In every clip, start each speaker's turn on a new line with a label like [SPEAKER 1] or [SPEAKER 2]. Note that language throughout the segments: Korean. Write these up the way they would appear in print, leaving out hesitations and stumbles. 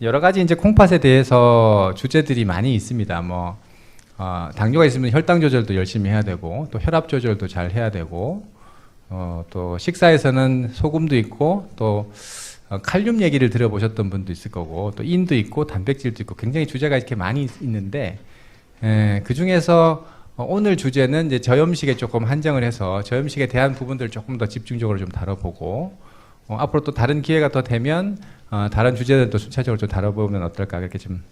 [SPEAKER 1] 여러 가지 이제 콩팥에 대해서 주제들이 많이 있습니다. 당뇨가 있으면 혈당 조절도 열심히 해야 되고, 또 혈압 조절도 잘 해야 되고, 또 식사에서는 소금도 있고, 또 칼륨 얘기를 들어보셨던 분도 있을 거고, 또 인도 있고, 단백질도 있고, 굉장히 주제가 이렇게 많이 있는데, 그 중에서 오늘 주제는 이제 저염식에 조금 한정을 해서 저염식에 대한 부분들을 조금 더 집중적으로 좀 다뤄보고, 앞으로 또 다른 기회가 더 되면 다른 주제들도 순차적으로 좀 다뤄보면 어떨까 그렇게 좀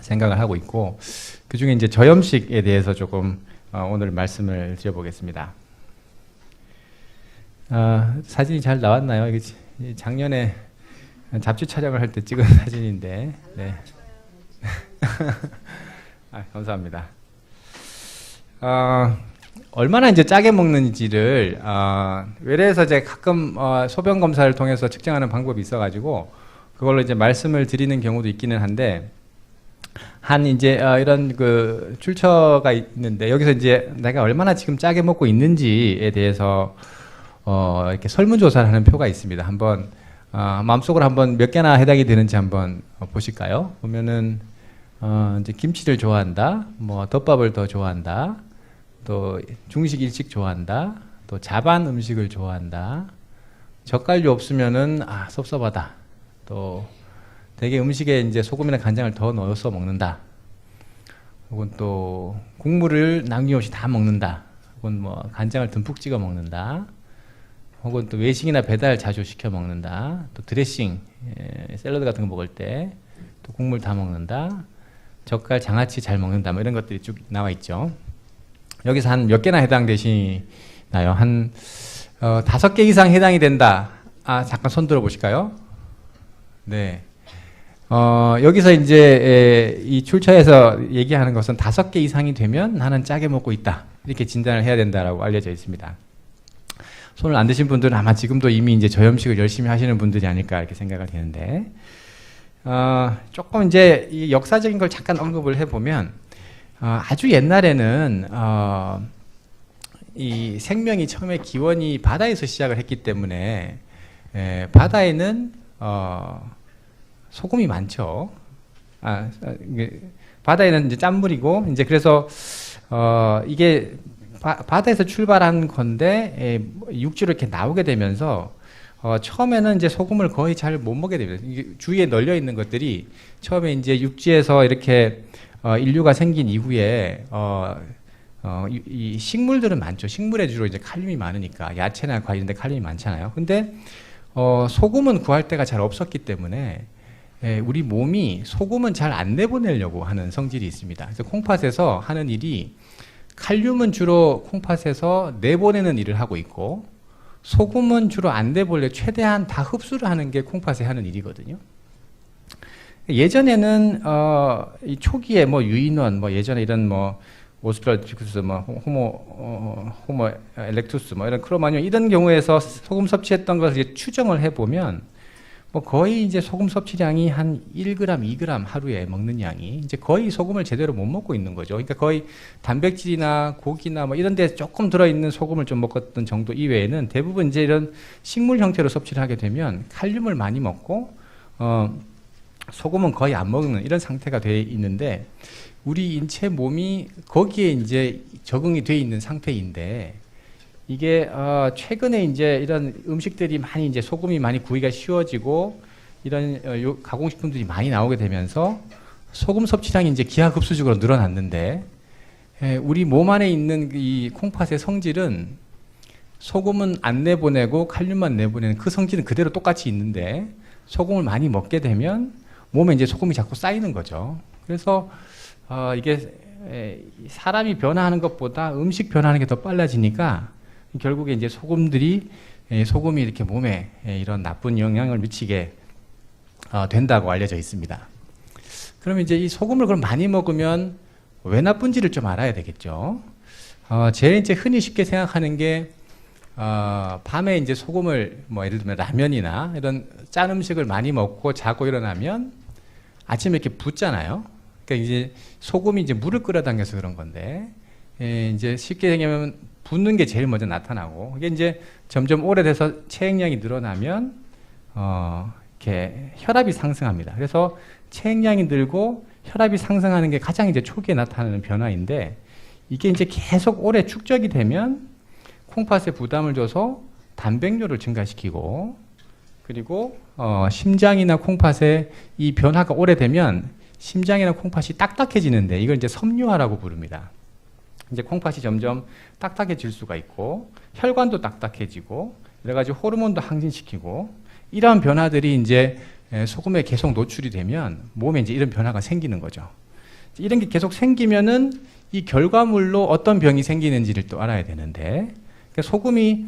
[SPEAKER 1] 생각을 하고 있고, 그 중에 이제 저염식에 대해서 조금 오늘 말씀을 드려보겠습니다. 사진이 잘 나왔나요? 이게 작년에 잡지 촬영을 할 때 찍은 사진인데, 네. 감사합니다. 얼마나 이제 짜게 먹는지를 외래에서 이제 가끔 소변 검사를 통해서 측정하는 방법이 있어가지고 그걸로 이제 말씀을 드리는 경우도 있기는 한데, 한 이제 이런 그 출처가 있는데 여기서 이제 내가 얼마나 지금 짜게 먹고 있는지에 대해서 이렇게 설문조사를 하는 표가 있습니다. 한번 마음속으로 한번 몇 개나 해당이 되는지 한번 보실까요? 보면은 이제 김치를 좋아한다, 뭐 덮밥을 더 좋아한다, 또 중식 일식 좋아한다, 또 자반 음식을 좋아한다, 젓갈류 없으면은 섭섭하다, 또 되게 음식에 이제 소금이나 간장을 더 넣어서 먹는다, 혹은 또 국물을 남김없이 다 먹는다, 혹은 뭐 간장을 듬뿍 찍어 먹는다, 혹은 또 외식이나 배달 자주 시켜 먹는다, 또 드레싱, 샐러드 같은 거 먹을 때 또 국물 다 먹는다, 젓갈, 장아찌 잘 먹는다, 뭐 이런 것들이 쭉 나와 있죠. 여기서 한 몇 개나 해당되시나요? 한 5개 이상 해당이 된다. 잠깐 손 들어 보실까요? 네. 여기서 이제 이 출처에서 얘기하는 것은 5개 이상이 되면 나는 짜게 먹고 있다, 이렇게 진단을 해야 된다라고 알려져 있습니다. 손을 안 드신 분들은 아마 지금도 이미 이제 저염식을 열심히 하시는 분들이 아닐까 이렇게 생각을 되는데, 조금 이제 이 역사적인 걸 잠깐 언급을 해보면, 아주 옛날에는 이 생명이 처음에 기원이 바다에서 시작을 했기 때문에 바다에는 소금이 많죠. 바다에는 이제 짠물이고, 이제 그래서 이게 바다에서 출발한 건데 육지로 이렇게 나오게 되면서 처음에는 이제 소금을 거의 잘 못 먹게 됩니다. 이게 주위에 널려 있는 것들이 처음에 이제 육지에서 이렇게 인류가 생긴 이후에 이 식물들은 많죠. 식물에 주로 이제 칼륨이 많으니까, 야채나 과일 이런 데 칼륨이 많잖아요. 근데 소금은 구할 데가 잘 없었기 때문에 우리 몸이 소금은 잘 안 내보내려고 하는 성질이 있습니다. 그래서 콩팥에서 하는 일이, 칼륨은 주로 콩팥에서 내보내는 일을 하고 있고, 소금은 주로 안 내보내 최대한 다 흡수를 하는 게 콩팥에 하는 일이거든요. 예전에는 이 초기에 뭐 유인원, 뭐 예전에 이런 뭐 오스트랄피쿠스, 뭐 호모 엘렉투스, 뭐 이런 크로마뇽 이런 경우에서 소금 섭취했던 것을 이제 추정을 해보면 뭐 거의 이제 소금 섭취량이 한 1g, 2g 하루에 먹는 양이 이제 거의 소금을 제대로 못 먹고 있는 거죠. 그러니까 거의 단백질이나 고기나 뭐 이런 데 조금 들어있는 소금을 좀 먹었던 정도 이외에는 대부분 이제 이런 식물 형태로 섭취를 하게 되면 칼륨을 많이 먹고 소금은 거의 안 먹는 이런 상태가 되어 있는데, 우리 인체 몸이 거기에 이제 적응이 되어 있는 상태인데, 이게 최근에 이제 이런 음식들이 많이 이제 소금이 많이 구하기가 쉬워지고 이런 가공식품들이 많이 나오게 되면서 소금 섭취량이 이제 기하급수적으로 늘어났는데, 우리 몸 안에 있는 이 콩팥의 성질은 소금은 안 내보내고 칼륨만 내보내는 그 성질은 그대로 똑같이 있는데, 소금을 많이 먹게 되면 몸에 이제 소금이 자꾸 쌓이는 거죠. 그래서 이게 사람이 변화하는 것보다 음식 변화하는 게 더 빨라지니까 결국에 이제 소금이 이렇게 몸에 이런 나쁜 영향을 미치게 된다고 알려져 있습니다. 그러면 이제 이 소금을 그럼 많이 먹으면 왜 나쁜지를 좀 알아야 되겠죠. 제일 이제 흔히 쉽게 생각하는 게 밤에 이제 소금을 뭐 예를 들면 라면이나 이런 짠 음식을 많이 먹고 자고 일어나면 아침에 이렇게 붓잖아요. 그러니까 이제 소금이 이제 물을 끌어당겨서 그런 건데, 이제 쉽게 얘기하면 붓는 게 제일 먼저 나타나고, 이게 이제 점점 오래돼서 체액량이 늘어나면 이렇게 혈압이 상승합니다. 그래서 체액량이 늘고 혈압이 상승하는 게 가장 이제 초기에 나타나는 변화인데, 이게 이제 계속 오래 축적이 되면 콩팥에 부담을 줘서 단백뇨를 증가시키고, 그리고 심장이나 콩팥에 이 변화가 오래되면 심장이나 콩팥이 딱딱해지는데, 이걸 이제 섬유화라고 부릅니다. 이제 콩팥이 점점 딱딱해질 수가 있고, 혈관도 딱딱해지고, 여러 가지 호르몬도 항진시키고, 이러한 변화들이 이제 소금에 계속 노출이 되면 몸에 이제 이런 변화가 생기는 거죠. 이런 게 계속 생기면은 이 결과물로 어떤 병이 생기는지를 또 알아야 되는데, 그러니까 소금이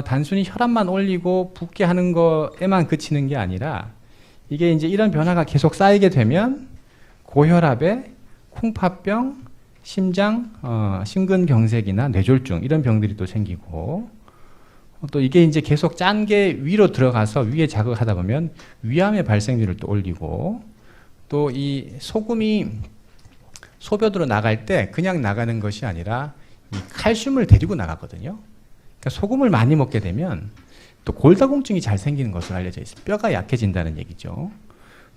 [SPEAKER 1] 단순히 혈압만 올리고 붓게 하는 거에만 그치는 게 아니라, 이게 이제 이런 변화가 계속 쌓이게 되면 고혈압에 콩팥병, 심장, 심근경색이나 뇌졸중 이런 병들이 또 생기고, 또 이게 이제 계속 짠 게 위로 들어가서 위에 자극하다 보면 위암의 발생률을 또 올리고, 또 이 소금이 소변으로 나갈 때 그냥 나가는 것이 아니라 이 칼슘을 데리고 나가거든요. 그러니까 소금을 많이 먹게 되면 또 골다공증이 잘 생기는 것으로 알려져 있습니다. 뼈가 약해진다는 얘기죠.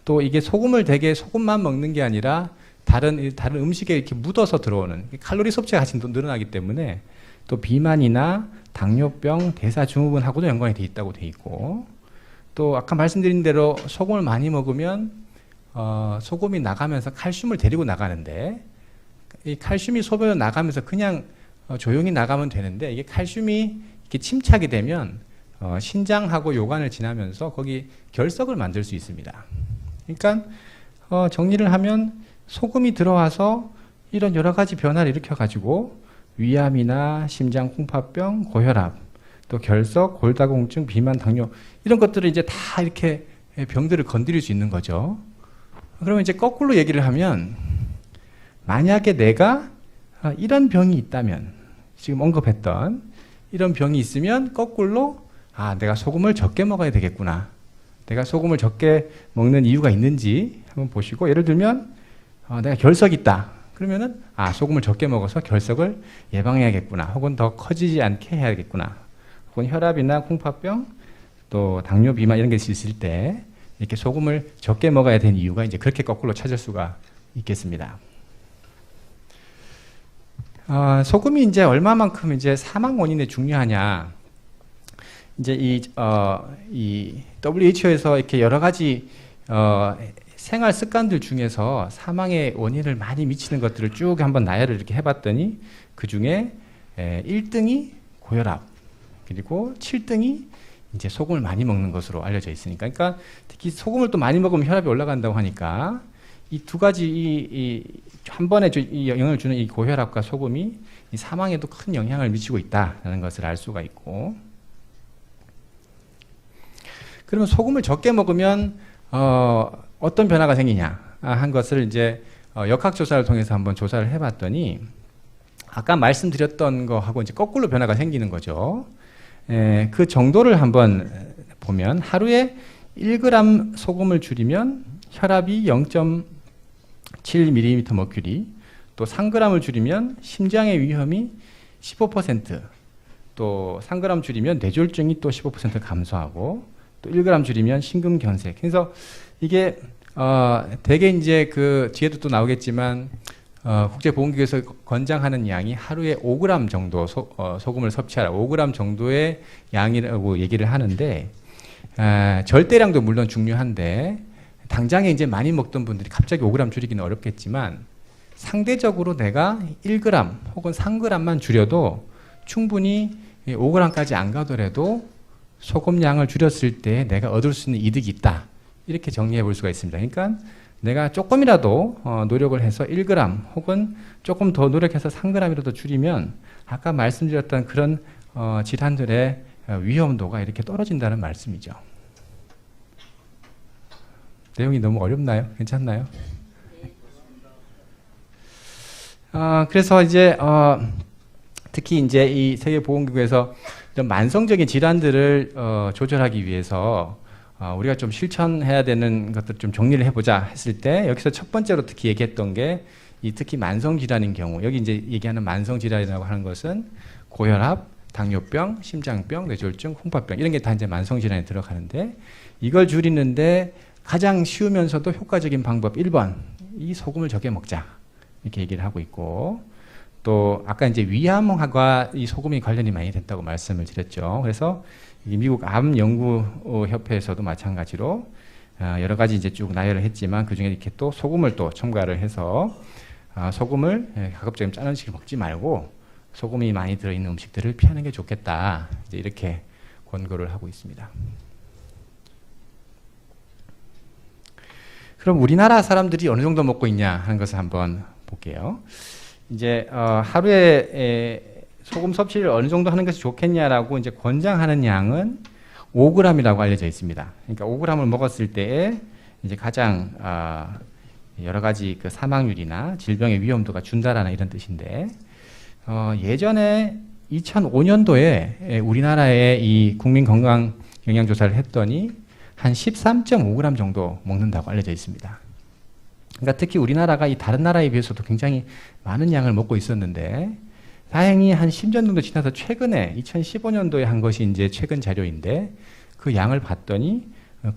[SPEAKER 1] 또 이게 소금만 먹는 게 아니라 다른 음식에 이렇게 묻어서 들어오는 칼로리 섭취가 같이 늘어나기 때문에 또 비만이나 당뇨병, 대사증후군하고도 연관이 돼 있다고 돼 있고, 또 아까 말씀드린 대로 소금을 많이 먹으면 소금이 나가면서 칼슘을 데리고 나가는데, 이 칼슘이 소변으로 나가면서 그냥 조용히 나가면 되는데, 이게 칼슘이 이렇게 침착이 되면 신장하고 요관을 지나면서 거기 결석을 만들 수 있습니다. 그러니까 정리를 하면 소금이 들어와서 이런 여러 가지 변화를 일으켜가지고 위암이나 심장, 콩팥병, 고혈압, 또 결석, 골다공증, 비만, 당뇨 이런 것들을 이제 다 이렇게 병들을 건드릴 수 있는 거죠. 그러면 이제 거꾸로 얘기를 하면, 만약에 내가 이런 병이 있다면, 지금 언급했던 이런 병이 있으면 거꾸로 내가 소금을 적게 먹어야 되겠구나. 내가 소금을 적게 먹는 이유가 있는지 한번 보시고, 예를 들면 내가 결석이 있다. 그러면은 소금을 적게 먹어서 결석을 예방해야겠구나. 혹은 더 커지지 않게 해야겠구나. 혹은 혈압이나 콩팥병, 또 당뇨, 비만 이런 게 있을 때 이렇게 소금을 적게 먹어야 되는 이유가 이제 그렇게 거꾸로 찾을 수가 있겠습니다. 소금이 이제 얼마만큼 이제 사망 원인에 중요하냐. 이제 이 WHO에서 이렇게 여러 가지 생활 습관들 중에서 사망의 원인을 많이 미치는 것들을 쭉 한번 나열을 이렇게 해봤더니, 그 중에 1등이 고혈압, 그리고 7등이 이제 소금을 많이 먹는 것으로 알려져 있으니까, 그러니까 특히 소금을 또 많이 먹으면 혈압이 올라간다고 하니까 이 두 가지 한 번에 이 영향을 주는 이 고혈압과 소금이 이 사망에도 큰 영향을 미치고 있다는 것을 알 수가 있고, 그러면 소금을 적게 먹으면 어떤 변화가 생기냐 한 것을 이제 역학조사를 통해서 한번 조사를 해봤더니, 아까 말씀드렸던 거하고 이제 거꾸로 변화가 생기는 거죠. 그 정도를 한번 보면, 하루에 1g 소금을 줄이면 혈압이 0.7mm/Hg, 또 3g을 줄이면 심장의 위험이 15%, 또 3g 줄이면 뇌졸중이 또 15% 감소하고, 또 1g 줄이면 심근경색. 그래서 이게 대개 이제 그 뒤에도 또 나오겠지만 국제보건기구에서 권장하는 양이 하루에 5g 정도 소금을 섭취하라, 5g 정도의 양이라고 얘기를 하는데, 절대량도 물론 중요한데 당장에 이제 많이 먹던 분들이 갑자기 5g 줄이기는 어렵겠지만, 상대적으로 내가 1g 혹은 3g만 줄여도 충분히 5g까지 안 가더라도 소금량을 줄였을 때 내가 얻을 수 있는 이득이 있다. 이렇게 정리해 볼 수가 있습니다. 그러니까 내가 조금이라도 노력을 해서 1g 혹은 조금 더 노력해서 3g이라도 줄이면 아까 말씀드렸던 그런 질환들의 위험도가 이렇게 떨어진다는 말씀이죠. 내용이 너무 어렵나요? 괜찮나요? 그래서 이제 특히 이제 이 세계보건기구에서 만성적인 질환들을 조절하기 위해서 우리가 좀 실천해야 되는 것들 좀 정리를 해보자 했을 때, 여기서 첫 번째로 특히 얘기했던 게 이 특히 만성 질환인 경우, 여기 이제 얘기하는 만성 질환이라고 하는 것은 고혈압, 당뇨병, 심장병, 뇌졸중, 홍파병 이런 게 다 이제 만성 질환에 들어가는데, 이걸 줄이는데 가장 쉬우면서도 효과적인 방법 1번, 이 소금을 적게 먹자 이렇게 얘기를 하고 있고, 또 아까 이제 위암과 이 소금이 관련이 많이 됐다고 말씀을 드렸죠. 그래서 미국 암 연구 협회에서도 마찬가지로 여러 가지 이제 쭉 나열을 했지만, 그 중에 이렇게 또 소금을 또 첨가를 해서 소금을 가급적이면 짠 음식을 먹지 말고 소금이 많이 들어있는 음식들을 피하는 게 좋겠다, 이제 이렇게 권고를 하고 있습니다. 그럼 우리나라 사람들이 어느 정도 먹고 있냐 하는 것을 한번 볼게요. 이제 하루에 소금 섭취를 어느 정도 하는 것이 좋겠냐라고 이제 권장하는 양은 5g이라고 알려져 있습니다. 그러니까 5g을 먹었을 때에 이제 가장 여러 가지 그 사망률이나 질병의 위험도가 준다라는 이런 뜻인데, 예전에 2005년도에 우리나라의 이 국민 건강 영양 조사를 했더니 한 13.5g 정도 먹는다고 알려져 있습니다. 그러니까 특히 우리나라가 이 다른 나라에 비해서도 굉장히 많은 양을 먹고 있었는데, 다행히 한 10년 정도 지나서 최근에 2015년도에 한 것이 이제 최근 자료인데, 그 양을 봤더니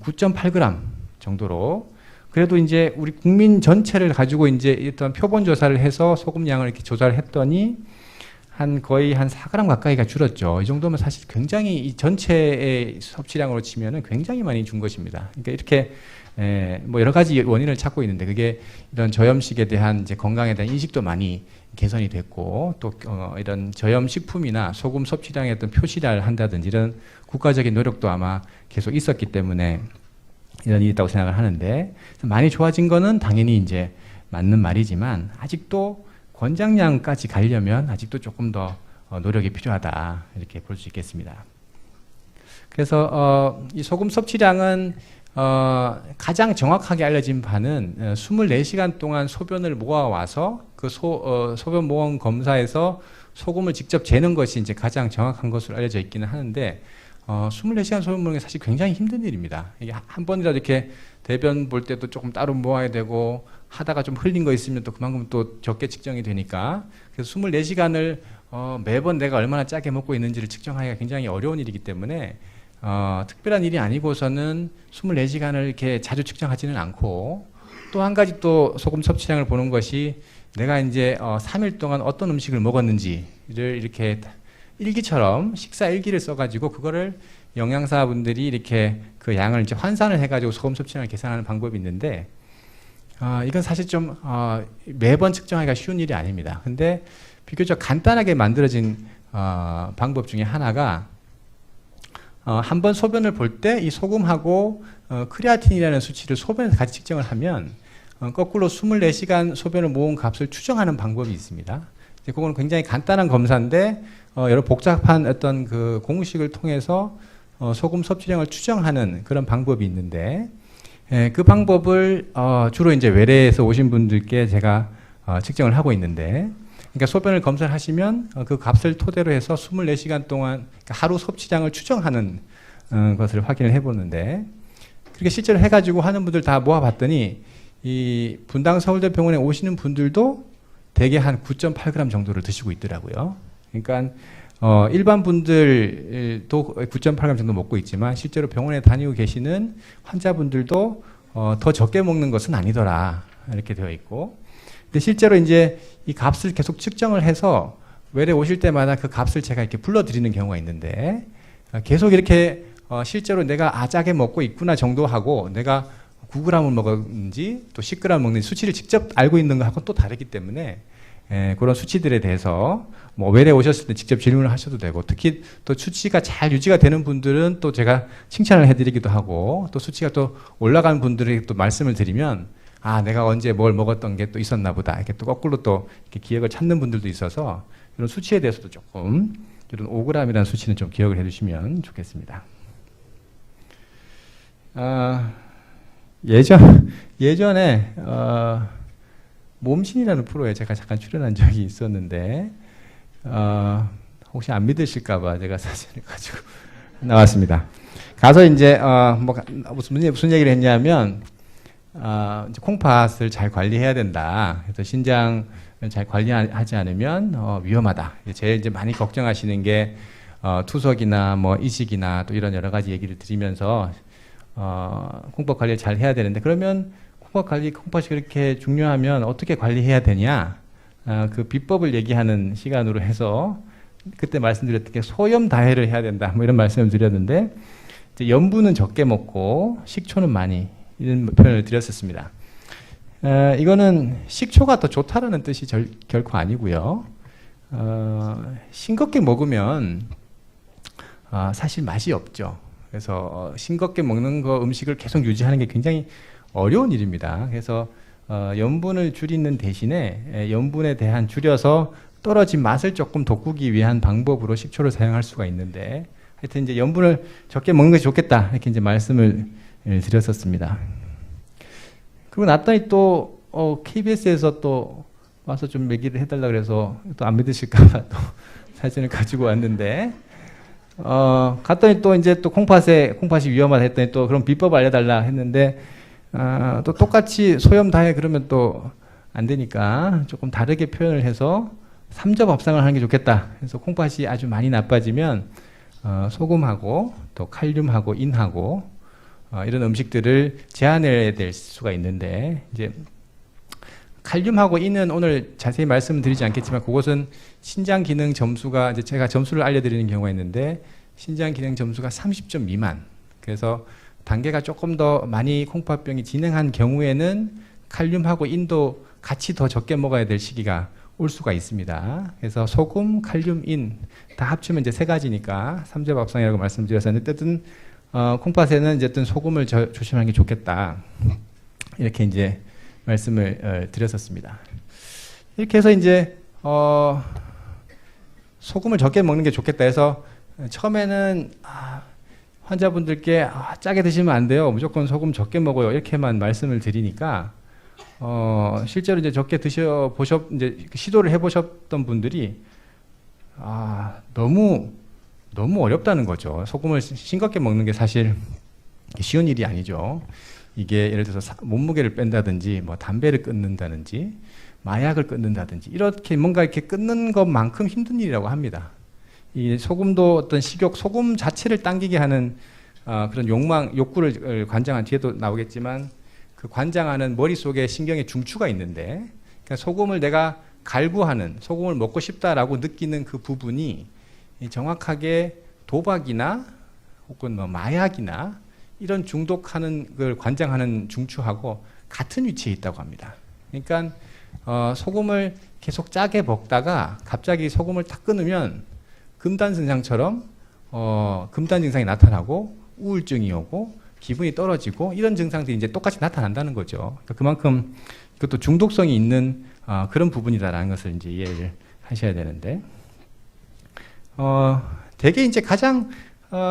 [SPEAKER 1] 9.8g 정도로, 그래도 이제 우리 국민 전체를 가지고 이제 일단 표본 조사를 해서 소금 양을 이렇게 조사를 했더니 거의 한 4g 가까이가 줄었죠. 이 정도면 사실 굉장히 이 전체의 섭취량으로 치면은 굉장히 많이 준 것입니다. 그러니까 이렇게 뭐 여러 가지 원인을 찾고 있는데, 그게 이런 저염식에 대한 이제 건강에 대한 인식도 많이 개선이 됐고, 또 이런 저염식품이나 소금 섭취량의 어떤 표시를 한다든지 이런 국가적인 노력도 아마 계속 있었기 때문에 이런 일이 있다고 생각을 하는데, 많이 좋아진 거는 당연히 이제 맞는 말이지만, 아직도 권장량까지 가려면 아직도 조금 더 노력이 필요하다, 이렇게 볼 수 있겠습니다. 그래서 이 소금 섭취량은 가장 정확하게 알려진 바는 24시간 동안 소변을 모아와서 그 소변 모험 검사에서 소금을 직접 재는 것이 이제 가장 정확한 것으로 알려져 있기는 하는데, 24시간 소변 모으는 게 사실 굉장히 힘든 일입니다. 이게 한 번이라도 이렇게 대변 볼 때도 조금 따로 모아야 되고, 하다가 좀 흘린 거 있으면 또 그만큼 또 적게 측정이 되니까, 그래서 24시간을 매번 내가 얼마나 짜게 먹고 있는지를 측정하기가 굉장히 어려운 일이기 때문에 특별한 일이 아니고서는 24시간을 이렇게 자주 측정하지는 않고, 또 한 가지 또 소금 섭취량을 보는 것이 내가 이제 3일 동안 어떤 음식을 먹었는지를 이렇게 일기처럼 식사 일기를 써가지고 그거를 영양사분들이 이렇게 그 양을 이제 환산을 해가지고 소금 섭취량을 계산하는 방법이 있는데, 이건 사실 좀 매번 측정하기가 쉬운 일이 아닙니다. 근데 비교적 간단하게 만들어진 방법 중에 하나가, 한 번 소변을 볼 때 이 소금하고 크레아틴이라는 수치를 소변에서 같이 측정을 하면 거꾸로 24시간 소변을 모은 값을 추정하는 방법이 있습니다. 그거는 굉장히 간단한 검사인데 여러 복잡한 어떤 그 공식을 통해서 소금 섭취량을 추정하는 그런 방법이 있는데, 그 방법을 주로 이제 외래에서 오신 분들께 제가 측정을 하고 있는데, 그러니까 소변을 검사를 하시면 그 값을 토대로 해서 24시간 동안 그러니까 하루 섭취량을 추정하는 것을 확인을 해보는데, 그렇게 실제로 해가지고 하는 분들 다 모아봤더니 이 분당 서울대병원에 오시는 분들도 대개 한 9.8g 정도를 드시고 있더라고요. 그러니까 일반 분들도 9.8g 정도 먹고 있지만, 실제로 병원에 다니고 계시는 환자분들도 더 적게 먹는 것은 아니더라, 이렇게 되어 있고, 근데 실제로 이제 이 값을 계속 측정을 해서 외래 오실 때마다 그 값을 제가 이렇게 불러드리는 경우가 있는데, 계속 이렇게 실제로 내가 짜게 먹고 있구나 정도 하고, 내가 9g을 먹었는지 또 10g 먹는지 수치를 직접 알고 있는 것하고 또 다르기 때문에 그런 수치들에 대해서 뭐 외래 오셨을 때 직접 질문을 하셔도 되고, 특히 또 수치가 잘 유지가 되는 분들은 또 제가 칭찬을 해드리기도 하고, 또 수치가 또 올라가는 분들에게 또 말씀을 드리면, 내가 언제 뭘 먹었던 게 또 있었나 보다, 이렇게 또 거꾸로 또 이렇게 기억을 찾는 분들도 있어서, 이런 수치에 대해서도 조금 이런 5g이라는 수치는 좀 기억을 해주시면 좋겠습니다. 예전에 몸신이라는 프로에 제가 잠깐 출연한 적이 있었는데, 혹시 안 믿으실까봐 제가 사진을 가지고 나왔습니다. 가서 이제 무슨 얘기를 했냐면, 이제 콩팥을 잘 관리해야 된다. 그래서 신장을 잘 관리하지 않으면 위험하다. 제일 이제 많이 걱정하시는 게 투석이나 뭐 이식이나 또 이런 여러 가지 얘기를 드리면서 콩팥 관리를 잘 해야 되는데, 그러면 콩팥이 그렇게 중요하면 어떻게 관리해야 되냐? 그 비법을 얘기하는 시간으로 해서 그때 말씀드렸던 게 소염 다해를 해야 된다. 뭐 이런 말씀을 드렸는데, 이제 염분은 적게 먹고 식초는 많이, 이런 표현을 드렸었습니다. 이거는 식초가 더 좋다라는 뜻이 결코 아니고요. 싱겁게 먹으면 사실 맛이 없죠. 그래서 싱겁게 먹는 거 음식을 계속 유지하는 게 굉장히 어려운 일입니다. 그래서 염분을 줄이는 대신에 염분에 대한 줄여서 떨어진 맛을 조금 돋구기 위한 방법으로 식초를 사용할 수가 있는데, 하여튼 이제 염분을 적게 먹는 것이 좋겠다 이렇게 이제 말씀을 드렸었습니다. 그리고 났더니 또 KBS에서 또 와서 좀 얘기를 해달라 그래서 또 안 믿으실까봐 또 사진을 가지고 왔는데, 갔더니 또 이제 또 콩팥이 위험하다 했더니 또 그럼 비법 알려달라 했는데, 또 똑같이 소염 다해 그러면 또 안 되니까 조금 다르게 표현을 해서 삼접 합성을 하는 게 좋겠다. 그래서 콩팥이 아주 많이 나빠지면 소금하고 또 칼륨하고 인하고 이런 음식들을 제한해야 될 수가 있는데, 이제 칼륨하고 인은 오늘 자세히 말씀드리지 않겠지만 그것은 신장 기능 점수가, 이제 제가 점수를 알려드리는 경우가 있는데 신장 기능 점수가 30점 미만, 그래서 단계가 조금 더 많이 콩팥병이 진행한 경우에는 칼륨하고 인도 같이 더 적게 먹어야 될 시기가 올 수가 있습니다. 그래서 소금, 칼륨, 인 다 합치면 이제 세 가지니까 삼접합성이라고 말씀드렸었는데, 어쨌든 콩팥에는 어쨌든 소금을 조심하는 게 좋겠다 이렇게 이제 말씀을 드렸었습니다. 이렇게 해서 이제 소금을 적게 먹는 게 좋겠다 해서 처음에는 환자분들께 짜게 드시면 안 돼요, 무조건 소금 적게 먹어요 이렇게만 말씀을 드리니까 실제로 이제 적게 이제 시도를 해보셨던 분들이 너무 어렵다는 거죠. 소금을 싱겁게 먹는 게 사실 쉬운 일이 아니죠. 이게 예를 들어서 몸무게를 뺀다든지 뭐 담배를 끊는다든지 마약을 끊는다든지 이렇게 뭔가 이렇게 끊는 것만큼 힘든 일이라고 합니다. 이 소금도 어떤 소금 자체를 당기게 하는 그런 욕구를 관장한, 뒤에도 나오겠지만 그 관장하는 머릿속에 신경의 중추가 있는데, 그러니까 소금을 내가 갈구하는, 소금을 먹고 싶다라고 느끼는 그 부분이 정확하게 도박이나 혹은 뭐 마약이나 이런 중독하는 걸 관장하는 중추하고 같은 위치에 있다고 합니다. 그러니까 소금을 계속 짜게 먹다가 갑자기 소금을 탁 끊으면 금단 증상처럼 금단 증상이 나타나고 우울증이 오고 기분이 떨어지고 이런 증상들이 이제 똑같이 나타난다는 거죠. 그러니까 그만큼 이것도 중독성이 있는 그런 부분이다라는 것을 이제 이해를 하셔야 되는데, 되게 이제 가장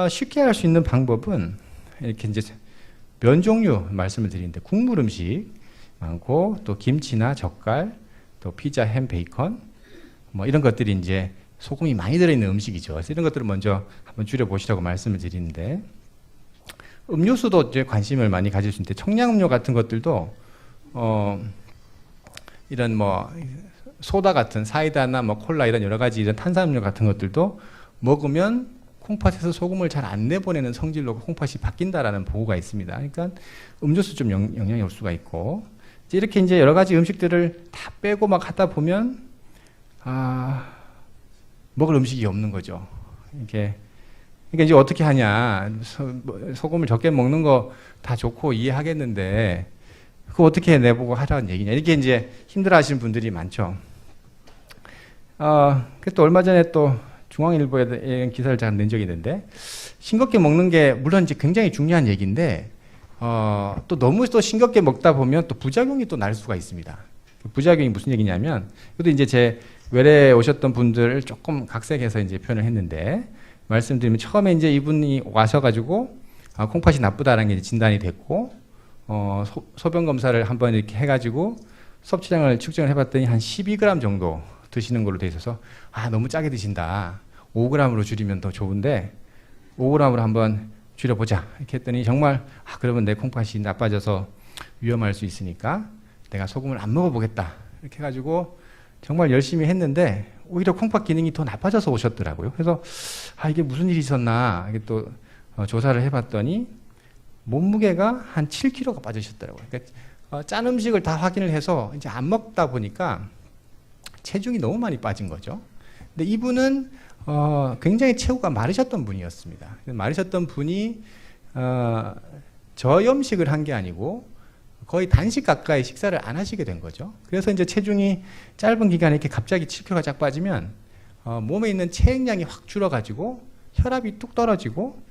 [SPEAKER 1] 쉽게 할 수 있는 방법은 이렇게 이제 면 종류 말씀을 드리는데, 국물 음식 많고 또 김치나 젓갈, 또 피자, 햄, 베이컨 뭐 이런 것들이 이제 소금이 많이 들어있는 음식이죠. 그래서 이런 것들을 먼저 한번 줄여보시라고 말씀을 드리는데, 음료수도 이제 관심을 많이 가질 수 있는데, 청량음료 같은 것들도 이런 뭐 소다 같은 사이다나 뭐 콜라 이런 여러 가지 이런 탄산음료 같은 것들도 먹으면 콩팥에서 소금을 잘 안 내보내는 성질로 콩팥이 바뀐다라는 보고가 있습니다. 그러니까 음료수 좀 영향이 올 수가 있고, 이렇게 이제 여러 가지 음식들을 다 빼고 막 하다 보면 먹을 음식이 없는 거죠. 이렇게. 그러니까 이제 어떻게 하냐, 소금을 적게 먹는 거 다 좋고 이해하겠는데 그거 어떻게 내보고 하라는 얘기냐, 이렇게 이제 힘들어하시는 분들이 많죠. 또 얼마 전에 또 중앙일보에 이런 기사를 제가 낸 적이 있는데, 싱겁게 먹는 게 물론 이제 굉장히 중요한 얘기인데 또 너무 또 싱겁게 먹다 보면 또 부작용이 또 날 수가 있습니다. 부작용이 무슨 얘기냐면, 이것도 이제 제 외래에 오셨던 분들을 조금 각색해서 이제 표현을 했는데, 말씀드리면 처음에 이제 이분이 와셔가지고 콩팥이 나쁘다라는 게 진단이 됐고, 소변 검사를 한번 이렇게 해가지고 섭취량을 측정을 해봤더니 한 12g 정도 드시는 걸로 돼 있어서 너무 짜게 드신다, 5g으로 줄이면 더 좋은데 5g으로 한번 줄여보자 이렇게 했더니 정말 그러면 내 콩팥이 나빠져서 위험할 수 있으니까 내가 소금을 안 먹어보겠다. 이렇게 해가지고 정말 열심히 했는데 오히려 콩팥 기능이 더 나빠져서 오셨더라고요. 그래서 이게 무슨 일이 있었나 이게 또 조사를 해봤더니 몸무게가 한 7kg가 빠지셨더라고요. 그러니까 짠 음식을 다 확인을 해서 이제 안 먹다 보니까 체중이 너무 많이 빠진 거죠. 근데 이분은 굉장히 체구가 마르셨던 분이었습니다. 마르셨던 분이 저염식을 한 게 아니고 거의 단식 가까이 식사를 안 하시게 된 거죠. 그래서 이제 체중이 짧은 기간에 이렇게 갑자기 7kg가 쫙 빠지면 몸에 있는 체액량이 확 줄어가지고 혈압이 뚝 떨어지고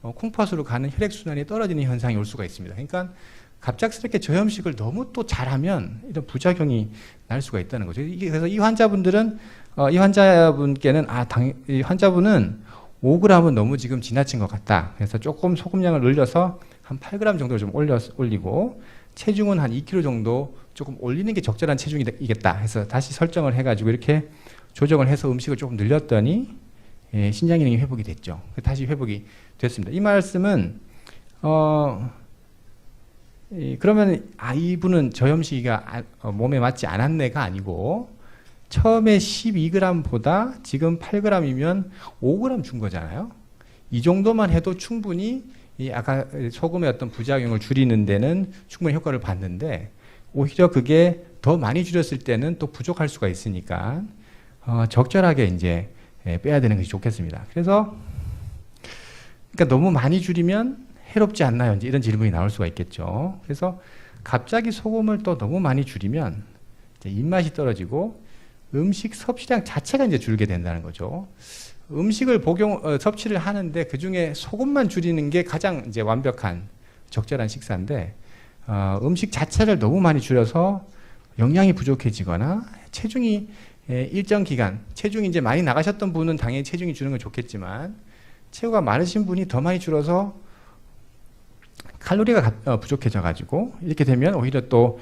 [SPEAKER 1] 콩팥으로 가는 혈액순환이 떨어지는 현상이 올 수가 있습니다. 그러니까 갑작스럽게 저염식을 너무 또 잘하면 이런 부작용이 날 수가 있다는 거죠. 그래서 이 환자분들은 이 환자분께는 이 환자분은 5g은 너무 지금 지나친 것 같다. 그래서 조금 소금량을 늘려서 한 8g 정도를 좀 올리고 체중은 한 2kg 정도 조금 올리는 게 적절한 체중이겠다 해서 다시 설정을 해가지고 이렇게 조정을 해서 음식을 조금 늘렸더니 신장 기능이 회복이 됐죠. 다시 회복이 됐습니다. 이 말씀은 그러면 이분은 저염식이가 몸에 맞지 않았네가 아니고 처음에 12g보다 지금 8g이면 5g 준 거잖아요. 이 정도만 해도 충분히 아까 소금의 어떤 부작용을 줄이는 데는 충분히 효과를 봤는데 오히려 그게 더 많이 줄였을 때는 또 부족할 수가 있으니까 적절하게 이제 빼야 되는 것이 좋겠습니다. 그래서 그러니까 너무 많이 줄이면 해롭지 않나요? 이제 이런 질문이 나올 수가 있겠죠. 그래서 갑자기 소금을 또 너무 많이 줄이면 이제 입맛이 떨어지고 음식 섭취량 자체가 이제 줄게 된다는 거죠. 음식을 섭취를 하는데 그 중에 소금만 줄이는 게 가장 이제 완벽한 적절한 식사인데 음식 자체를 너무 많이 줄여서 영양이 부족해지거나 체중이 일정 기간 체중이 이제 많이 나가셨던 분은 당연히 체중이 주는 건 좋겠지만 체구가 많으신 분이 더 많이 줄어서 칼로리가 부족해져 가지고 이렇게 되면 오히려 또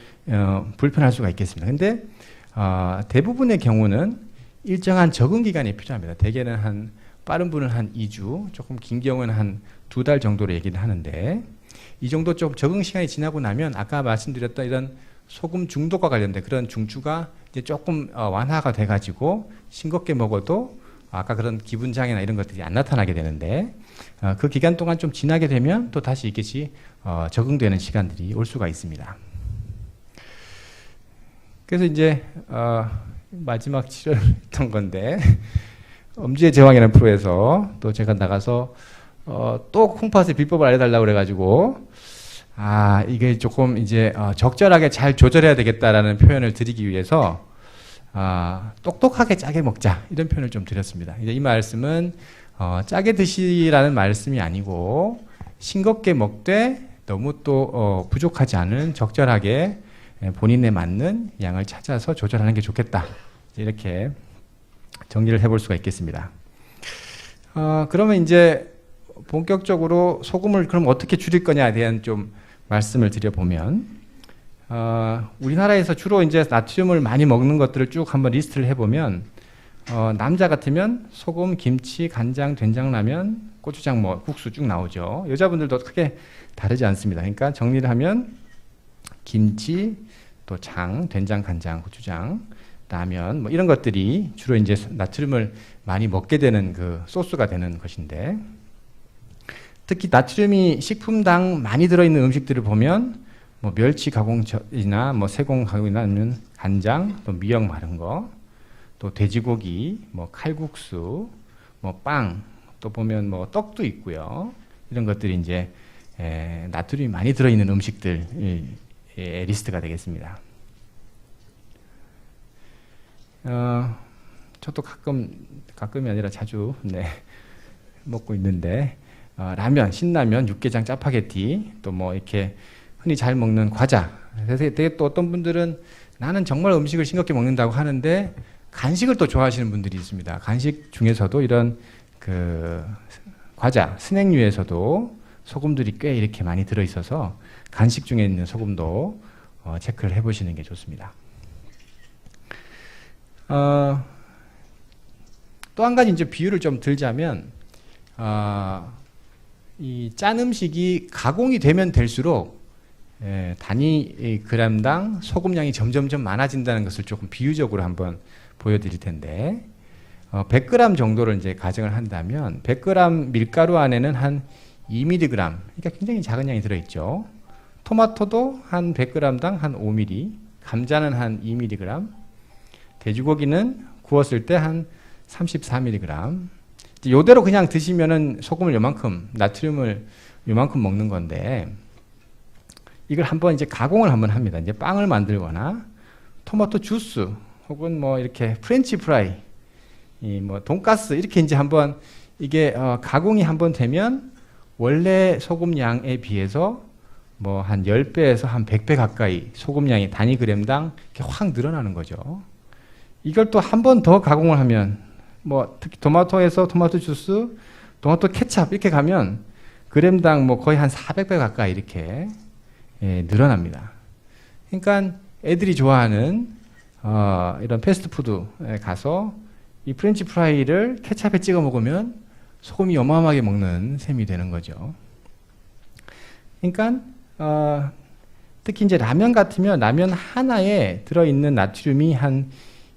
[SPEAKER 1] 불편할 수가 있겠습니다. 근데 대부분의 경우는 일정한 적응 기간이 필요합니다. 대개는 빠른 분은 한 2주, 조금 긴 경우는 한 2달 정도로 얘기를 하는데 이 정도 좀 적응 시간이 지나고 나면 아까 말씀드렸던 이런 소금 중독과 관련된 그런 중추가 이제 조금 완화가 돼가지고 싱겁게 먹어도 아까 그런 기분 장애나 이런 것들이 안 나타나게 되는데 그 기간 동안 좀 지나게 되면 또 다시 이것이 적응되는 시간들이 올 수가 있습니다. 그래서 이제 마지막 치료를 했던 건데 엄지의 제왕이라는 프로에서 또 제가 나가서 또 콩팥의 비법을 알려달라고 그래가지고 이게 조금 이제 적절하게 잘 조절해야 되겠다라는 표현을 드리기 위해서 똑똑하게 짜게 먹자 이런 표현을 좀 드렸습니다. 이제 이 말씀은 짜게 드시라는 말씀이 아니고 싱겁게 먹되 너무 또 부족하지 않은 적절하게 본인에 맞는 양을 찾아서 조절하는 게 좋겠다. 이렇게 정리를 해볼 수가 있겠습니다. 그러면 이제 본격적으로 소금을 그럼 어떻게 줄일 거냐에 대한 좀 말씀을 드려보면 우리나라에서 주로 이제 나트륨을 많이 먹는 것들을 쭉 한번 리스트를 해보면 남자 같으면 소금, 김치, 간장, 된장라면, 고추장, 국수 쭉 나오죠. 여자분들도 크게 다르지 않습니다. 그러니까 정리를 하면 김치, 또 장, 된장, 간장, 고추장, 라면 이런 것들이 주로 이제 나트륨을 많이 먹게 되는 그 소스가 되는 것인데 특히 나트륨이 식품당 많이 들어있는 음식들을 보면 멸치 가공이나 새공 가공이나 아니면 간장, 또 미역 마른 거, 또 돼지고기, 칼국수, 빵, 또 보면 떡도 있고요. 이런 것들이 이제 나트륨이 많이 들어있는 음식들 리스트가 되겠습니다. 저도 가끔이 아니라 자주 먹고 있는데 라면, 신라면, 육개장, 짜파게티, 또 이렇게 흔히 잘 먹는 과자. 그래서 되게 또 어떤 분들은 나는 정말 음식을 싱겁게 먹는다고 하는데 간식을 또 좋아하시는 분들이 있습니다. 간식 중에서도 이런 그 과자, 스낵류에서도 소금들이 꽤 이렇게 많이 들어있어서 간식 중에 있는 소금도 체크를 해보시는 게 좋습니다. 또 한 가지 이제 비유를 좀 들자면 이 짠 음식이 가공이 되면 될수록 단위 g당 소금량이 점점점 많아진다는 것을 조금 비유적으로 한번 보여드릴 텐데 100g 정도를 이제 가정을 한다면 100g 밀가루 안에는 한 2mg, 그러니까 굉장히 작은 양이 들어있죠. 토마토도 한 100g당 한 5mg, 감자는 한 2mg, 돼지고기는 구웠을 때 한 34mg. 이대로 그냥 드시면은 소금을 요만큼, 나트륨을 요만큼 먹는 건데 이걸 한번 이제 가공을 한번 합니다. 이제 빵을 만들거나 토마토 주스 혹은 뭐 이렇게 프렌치 프라이, 뭐 돈가스 이렇게 이제 한번 이게 가공이 한번 되면 원래 소금량에 비해서 뭐 한 10배에서 한 100배 가까이 소금량이 단위 g당 이렇게 확 늘어나는 거죠. 이걸 또 한 번 더 가공을 하면 뭐 특히 토마토에서 토마토 주스, 토마토 케찹 이렇게 가면 g당 뭐 거의 한 400배 가까이 이렇게 늘어납니다. 그러니까 애들이 좋아하는 이런 패스트푸드에 가서 이 프렌치 프라이를 케찹에 찍어 먹으면 소금이 어마어마하게 먹는 셈이 되는 거죠. 그러니까 특히 이제 라면 같으면 라면 하나에 들어있는 나트륨이 한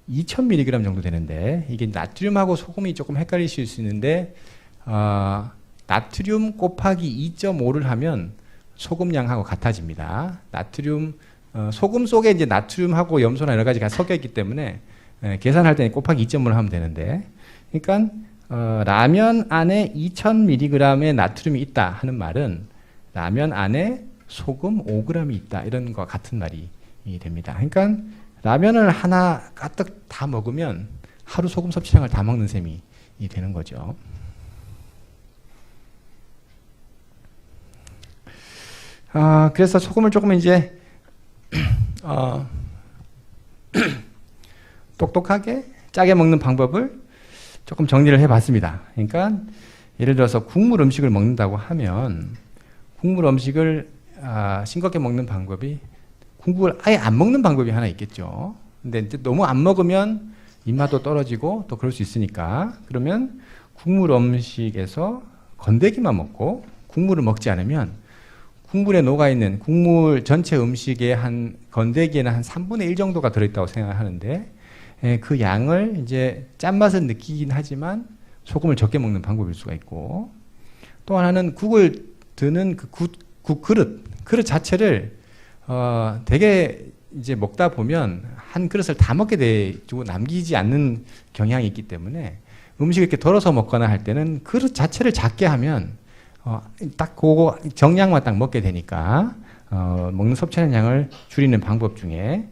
[SPEAKER 1] 2000mg 정도 되는데 이게 나트륨하고 소금이 조금 헷갈리실 수 있는데 나트륨 곱하기 2.5를 하면 소금량하고 같아집니다. 나트륨 소금 속에 이제 나트륨하고 염소나 여러 가지가 섞여 있기 때문에 계산할 때는 곱하기 2.5를 하면 되는데, 그러니까 라면 안에 2000mg의 나트륨이 있다 하는 말은 라면 안에 소금 5g이 있다 이런 거 같은 말이 됩니다. 그러니까 라면을 하나 가득 다 먹으면 하루 소금 섭취량을 다 먹는 셈이 되는 거죠. 그래서 소금을 조금 이제 똑똑하게 짜게 먹는 방법을 조금 정리를 해봤습니다. 그러니까 예를 들어서 국물 음식을 먹는다고 하면 국물 음식을 싱겁게 먹는 방법이 국물을 아예 안 먹는 방법이 하나 있겠죠. 근데 이제 너무 안 먹으면 입맛도 떨어지고 또 그럴 수 있으니까 그러면 국물 음식에서 건더기만 먹고 국물을 먹지 않으면 국물에 녹아있는 국물 전체 음식의 한 건더기에는 한 3분의 1 정도가 들어있다고 생각하는데 그 양을 이제 짠맛을 느끼긴 하지만 소금을 적게 먹는 방법일 수가 있고 또 하나는 국을 드는 그 국 그릇 자체를 되게 이제 먹다 보면 한 그릇을 다 먹게 되고 남기지 않는 경향이 있기 때문에 음식을 이렇게 덜어서 먹거나 할 때는 그릇 자체를 작게 하면 딱 그거 정량만 딱 먹게 되니까 먹는 섭취하는 양을 줄이는 방법 중에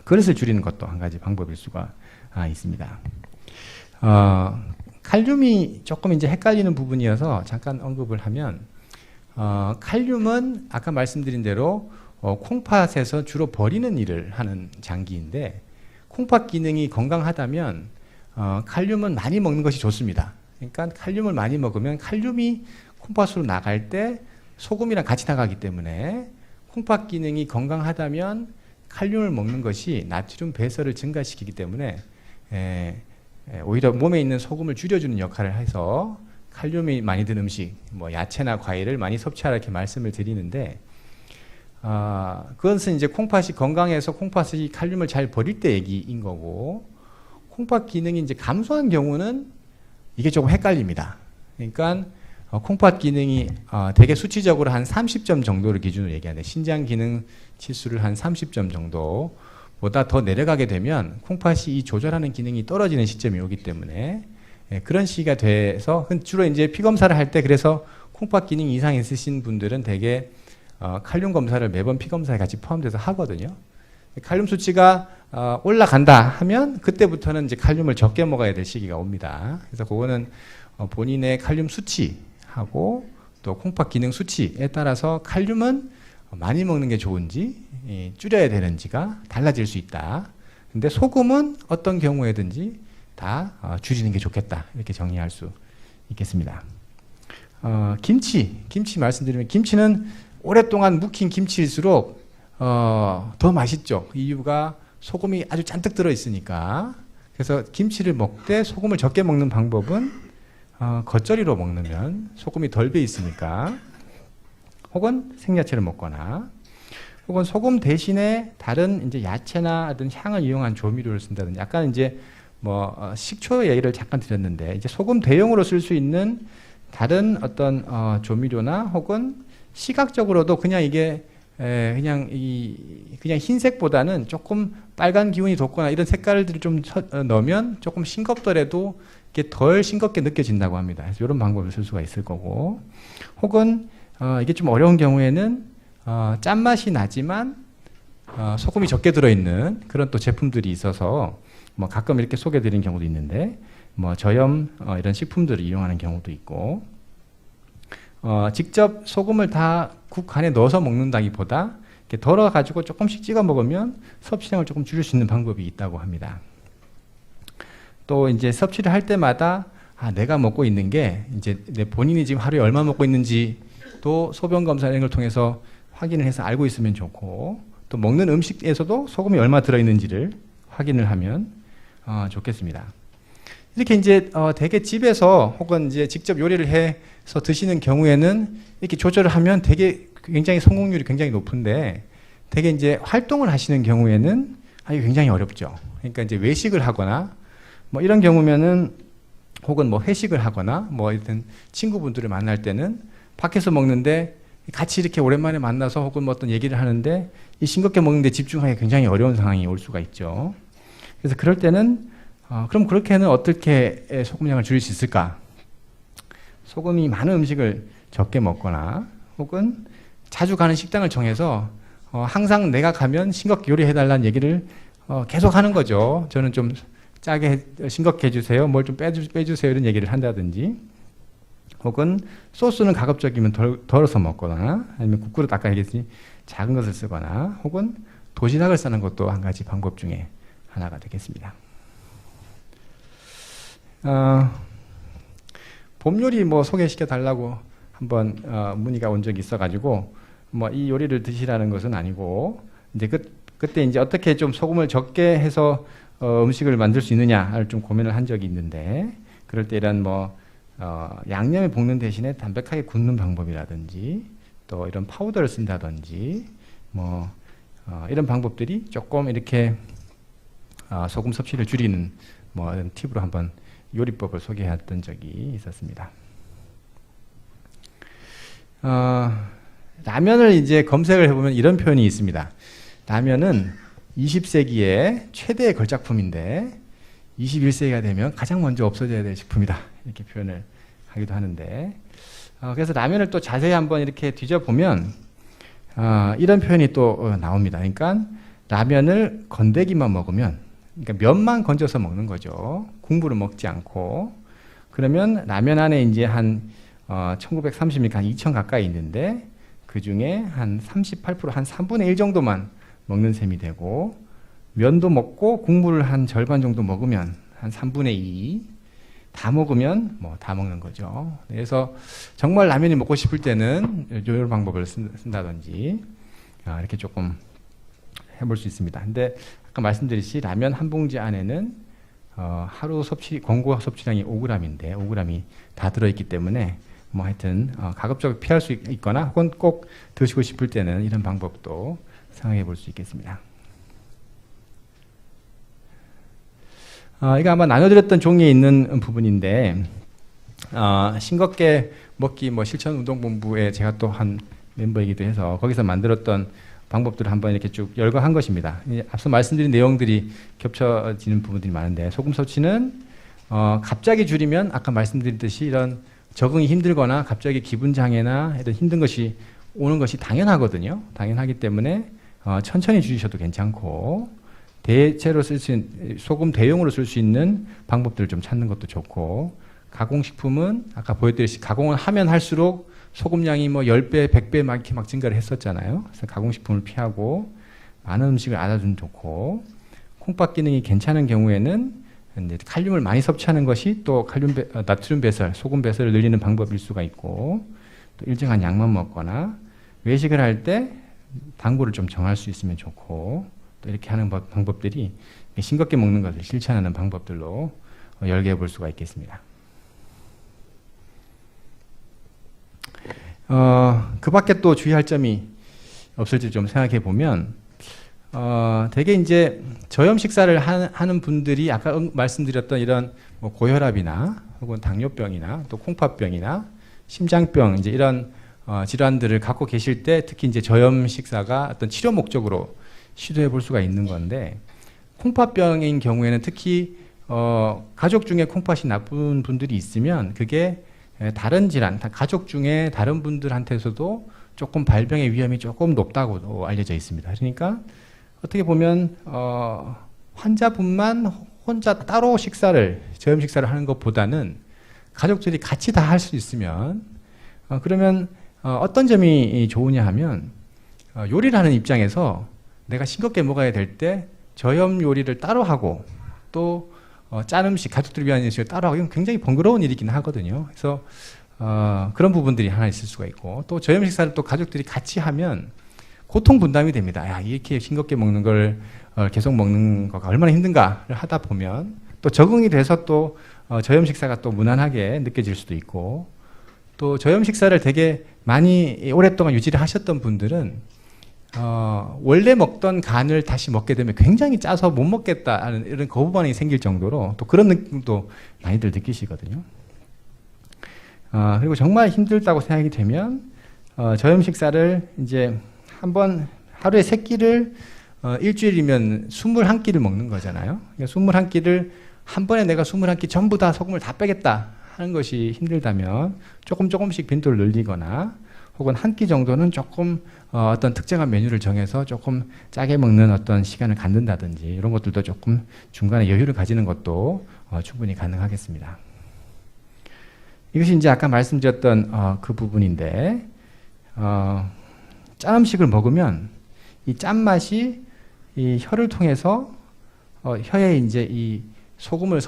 [SPEAKER 1] 그릇을 줄이는 것도 한 가지 방법일 수가 있습니다. 칼륨이 조금 이제 헷갈리는 부분이어서 잠깐 언급을 하면 칼륨은 아까 말씀드린 대로 콩팥에서 주로 버리는 일을 하는 장기인데 콩팥 기능이 건강하다면 칼륨은 많이 먹는 것이 좋습니다. 그러니까 칼륨을 많이 먹으면 칼륨이 콩팥으로 나갈 때 소금이랑 같이 나가기 때문에 콩팥 기능이 건강하다면 칼륨을 먹는 것이 나트륨 배설을 증가시키기 때문에 오히려 몸에 있는 소금을 줄여주는 역할을 해서 칼륨이 많이 든 음식, 뭐 야채나 과일을 많이 섭취하라 이렇게 말씀을 드리는데 그것은 이제 콩팥이 건강해서 콩팥이 칼륨을 잘 버릴 때 얘기인 거고 콩팥 기능이 이제 감소한 경우는 이게 조금 헷갈립니다. 그러니까 콩팥 기능이 되게 수치적으로 한 30점 정도를 기준으로 얘기하는데 신장 기능 치수를 한 30점 정도보다 더 내려가게 되면 콩팥이 이 조절하는 기능이 떨어지는 시점이 오기 때문에 그런 시기가 돼서 주로 이제 피 검사를 할 때 그래서 콩팥 기능 이상 있으신 분들은 되게 칼륨 검사를 매번 피 검사에 같이 포함돼서 하거든요. 칼륨 수치가 올라간다 하면 그때부터는 이제 칼륨을 적게 먹어야 될 시기가 옵니다. 그래서 그거는 본인의 칼륨 수치하고 또 콩팥 기능 수치에 따라서 칼륨은 많이 먹는 게 좋은지 줄여야 되는지가 달라질 수 있다. 근데 소금은 어떤 경우에든지 다 줄이는 게 좋겠다. 이렇게 정리할 수 있겠습니다. 김치 말씀드리면 김치는 오랫동안 묵힌 김치일수록 더 맛있죠. 이유가 소금이 아주 잔뜩 들어있으니까. 그래서 김치를 먹되 소금을 적게 먹는 방법은 겉절이로 먹으면 소금이 덜 배 있으니까 혹은 생야채를 먹거나 혹은 소금 대신에 다른 이제 야채나 어떤 향을 이용한 조미료를 쓴다든지, 약간 이제 식초 얘기를 잠깐 드렸는데, 이제 소금 대용으로 쓸 수 있는 다른 어떤 조미료나 혹은 시각적으로도 그냥 이게 그냥 흰색보다는 조금 빨간 기운이 돋거나 이런 색깔들을 좀 넣으면 조금 싱겁더라도 이게 덜 싱겁게 느껴진다고 합니다. 그래서 이런 방법을 쓸 수가 있을 거고, 혹은 이게 좀 어려운 경우에는 짠맛이 나지만 소금이 적게 들어있는 그런 또 제품들이 있어서 가끔 이렇게 소개드린 경우도 있는데, 저염 이런 식품들을 이용하는 경우도 있고, 직접 소금을 다 국 안에 넣어서 먹는다기보다 이렇게 덜어 가지고 조금씩 찍어 먹으면 섭취량을 조금 줄일 수 있는 방법이 있다고 합니다. 또 이제 섭취를 할 때마다 내가 먹고 있는 게 이제 내 본인이 지금 하루에 얼마 먹고 있는지 또 소변 검사 이런 걸 통해서 확인을 해서 알고 있으면 좋고, 또 먹는 음식에서도 소금이 얼마 들어있는지를 확인을 하면 좋겠습니다. 이렇게 이제 대개 집에서 혹은 이제 직접 요리를 해서 드시는 경우에는 이렇게 조절을 하면 되게 굉장히 성공률이 굉장히 높은데, 되게 이제 활동을 하시는 경우에는 이게 굉장히 어렵죠. 그러니까 이제 외식을 하거나 이런 경우면은, 혹은 회식을 하거나 하여튼 친구분들을 만날 때는 밖에서 먹는데 같이 이렇게 오랜만에 만나서 혹은 어떤 얘기를 하는데 이 싱겁게 먹는데 집중하기 굉장히 어려운 상황이 올 수가 있죠. 그래서 그럴 때는 그럼 그렇게는 어떻게 소금량을 줄일 수 있을까? 소금이 많은 음식을 적게 먹거나, 혹은 자주 가는 식당을 정해서 항상 내가 가면 싱겁게 요리해달라는 얘기를 계속 하는 거죠. 저는 좀 짜게 싱겁게 해주세요, 뭘 좀 빼주세요, 이런 얘기를 한다든지, 혹은 소스는 가급적이면 덜어서 먹거나, 아니면 국그릇 아까 얘기했으니 작은 것을 쓰거나, 혹은 도시락을 싸는 것도 한 가지 방법 중에 하나가 되겠습니다. 봄 요리 소개시켜 달라고 한번 문의가 온 적이 있어가지고 이 요리를 드시라는 것은 아니고, 이제 그때 이제 어떻게 좀 소금을 적게 해서 음식을 만들 수 있느냐를 좀 고민을 한 적이 있는데, 그럴 때 이런 양념에 볶는 대신에 담백하게 굽는 방법이라든지, 또 이런 파우더를 쓴다든지 이런 방법들이 조금 이렇게 소금 섭취를 줄이는 이런 팁으로 한번 요리법을 소개했던 적이 있었습니다. 라면을 이제 검색을 해보면 이런 표현이 있습니다. 라면은 20세기의 최대의 걸작품인데 21세기가 되면 가장 먼저 없어져야 될 식품이다, 이렇게 표현을 하기도 하는데, 그래서 라면을 또 자세히 한번 이렇게 뒤져보면 이런 표현이 또 나옵니다. 그러니까 라면을 건더기만 먹으면, 그러니까 면만 건져서 먹는 거죠. 국물을 먹지 않고. 그러면 라면 안에 이제 한 1930ml, 한 2000 가까이 있는데 그 중에 한 38%, 한 3분의 1 정도만 먹는 셈이 되고, 면도 먹고 국물을 한 절반 정도 먹으면 한 3분의 2 다 먹으면 다 먹는 거죠. 그래서 정말 라면이 먹고 싶을 때는 이런 방법을 쓴다든지 이렇게 조금 해볼 수 있습니다. 근데 아까 말씀드렸듯이 라면 한 봉지 안에는 하루 권고 섭취량이 5g인데 5g이 다 들어있기 때문에 하여튼 가급적 피할 수 있거나, 혹은 꼭 드시고 싶을 때는 이런 방법도 생각해 볼 수 있겠습니다. 이거 아마 나눠드렸던 종이에 있는 부분인데, 싱겁게 먹기 실천운동본부에 제가 또 한 멤버이기도 해서 거기서 만들었던 방법들을 한번 이렇게 쭉 열거한 것입니다. 앞서 말씀드린 내용들이 겹쳐지는 부분들이 많은데, 소금 섭취는 갑자기 줄이면 아까 말씀드렸듯이 이런 적응이 힘들거나 갑자기 기분 장애나 이런 힘든 것이 오는 것이 당연하거든요. 당연하기 때문에 천천히 줄이셔도 괜찮고, 대체로 쓸 수 있는 소금 대용으로 쓸 수 있는 방법들을 좀 찾는 것도 좋고, 가공식품은 아까 보여드렸듯이 가공을 하면 할수록 소금량이 10배, 100배 이렇게 증가를 했었잖아요. 그래서 가공식품을 피하고 많은 음식을 알아주면 좋고, 콩팥 기능이 괜찮은 경우에는 이제 칼륨을 많이 섭취하는 것이 또 나트륨 배설, 소금 배설을 늘리는 방법일 수가 있고, 또 일정한 양만 먹거나, 외식을 할 때 당구를 좀 정할 수 있으면 좋고, 또 이렇게 하는 방법들이 싱겁게 먹는 것을 실천하는 방법들로 열개해 볼 수가 있겠습니다. 그 밖에 또 주의할 점이 없을지 좀 생각해 보면, 되게 이제 저염 식사를 하는 분들이 아까 말씀드렸던 이런 뭐 고혈압이나 혹은 당뇨병이나 또 콩팥병이나 심장병 이제 이런 질환들을 갖고 계실 때 특히 이제 저염 식사가 어떤 치료 목적으로 시도해 볼 수가 있는 건데, 콩팥병인 경우에는 특히 가족 중에 콩팥이 나쁜 분들이 있으면 그게 다른 질환, 가족 중에 다른 분들한테서도 조금 발병의 위험이 조금 높다고 알려져 있습니다. 그러니까 어떻게 보면 환자분만 혼자 따로 저염 식사를 하는 것보다는 가족들이 같이 다 할 수 있으면 그러면 어떤 점이 좋으냐 하면 요리를 하는 입장에서 내가 싱겁게 먹어야 될 때 저염 요리를 따로 하고 또 짠 음식, 가족들을 위한 음식을 따로 하고 이건 굉장히 번거로운 일이긴 하거든요. 그래서 그런 부분들이 하나 있을 수가 있고, 또 저염 식사를 또 가족들이 같이 하면 고통 분담이 됩니다. 야, 이렇게 싱겁게 먹는 걸 계속 먹는 거가 얼마나 힘든가를 하다 보면 또 적응이 돼서 또 저염 식사가 또 무난하게 느껴질 수도 있고, 또 저염 식사를 되게 많이 오랫동안 유지를 하셨던 분들은 원래 먹던 간을 다시 먹게 되면 굉장히 짜서 못 먹겠다는 이런 거부 반응이 생길 정도로 또 그런 느낌도 많이들 느끼시거든요. 그리고 정말 힘들다고 생각이 되면 저염 식사를 이제 한번 하루에 3끼를 일주일이면 21끼를 먹는 거잖아요. 그러니까 21끼를 한 번에 내가 21끼 전부 다 소금을 다 빼겠다 하는 것이 힘들다면 조금씩 빈도를 늘리거나 혹은 한 끼 정도는 조금 어떤 특정한 메뉴를 정해서 조금 짜게 먹는 어떤 시간을 갖는다든지 이런 것들도 조금 중간에 여유를 가지는 것도 충분히 가능하겠습니다. 이것이 이제 아까 말씀드렸던 그 부분인데, 짠 음식을 먹으면 이 짠맛이 이 혀를 통해서 혀에 이제 이 소금을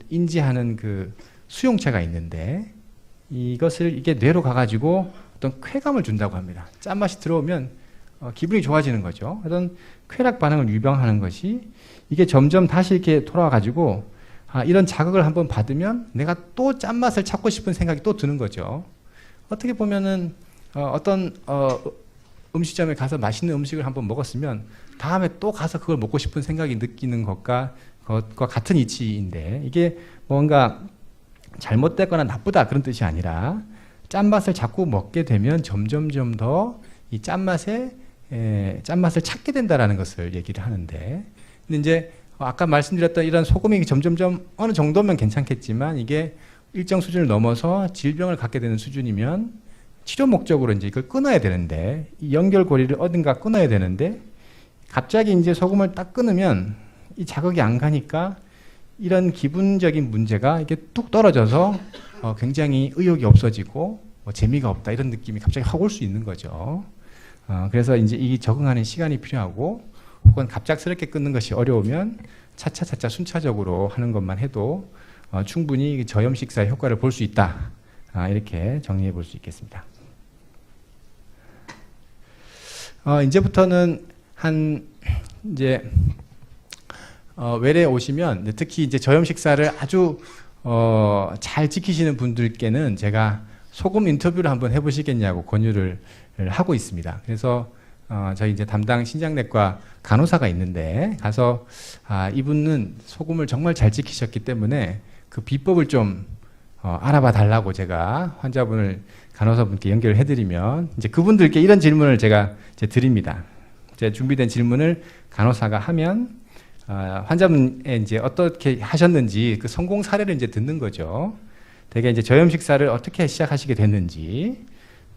[SPEAKER 1] 인지하는 그 수용체가 있는데 이게 뇌로 가가지고 어떤 쾌감을 준다고 합니다. 짠맛이 들어오면 기분이 좋아지는 거죠. 어떤 쾌락 반응을 유발하는 것이 이게 점점 다시 이렇게 돌아와가지고 이런 자극을 한번 받으면 내가 또 짠맛을 찾고 싶은 생각이 또 드는 거죠. 어떻게 보면은 어떤 음식점에 가서 맛있는 음식을 한번 먹었으면 다음에 또 가서 그걸 먹고 싶은 생각이 느끼는 것과 같은 이치인데, 이게 뭔가 잘못됐거나 나쁘다 그런 뜻이 아니라 짠맛을 자꾸 먹게 되면 점점점 더 이 짠맛을 찾게 된다라는 것을 얘기를 하는데, 근데 이제 아까 말씀드렸던 이런 소금이 점점점 어느 정도면 괜찮겠지만 이게 일정 수준을 넘어서 질병을 갖게 되는 수준이면 치료 목적으로 이제 이걸 끊어야 되는데, 이 연결고리를 어딘가 끊어야 되는데 갑자기 이제 소금을 딱 끊으면 이 자극이 안 가니까 이런 기분적인 문제가 이게 뚝 떨어져서 굉장히 의욕이 없어지고 재미가 없다 이런 느낌이 갑자기 확 올 수 있는 거죠. 그래서 이제 이 적응하는 시간이 필요하고, 혹은 갑작스럽게 끊는 것이 어려우면 차차차차 순차적으로 하는 것만 해도 충분히 저염 식사의 효과를 볼 수 있다. 이렇게 정리해 볼 수 있겠습니다. 이제부터는 이제 외래에 오시면 특히 이제 저염 식사를 아주 잘 지키시는 분들께는 제가 소금 인터뷰를 한번 해보시겠냐고 권유를 하고 있습니다. 그래서 저희 이제 담당 신장내과 간호사가 있는데 가서 이분은 소금을 정말 잘 지키셨기 때문에 그 비법을 좀 알아봐 달라고 제가 환자분을 간호사분께 연결을 해드리면 이제 그분들께 이런 질문을 제가 이제 드립니다. 제 준비된 질문을 간호사가 하면 환자분의 이제 어떻게 하셨는지 그 성공 사례를 이제 듣는 거죠. 되게 이제 저염 식사를 어떻게 시작하시게 됐는지,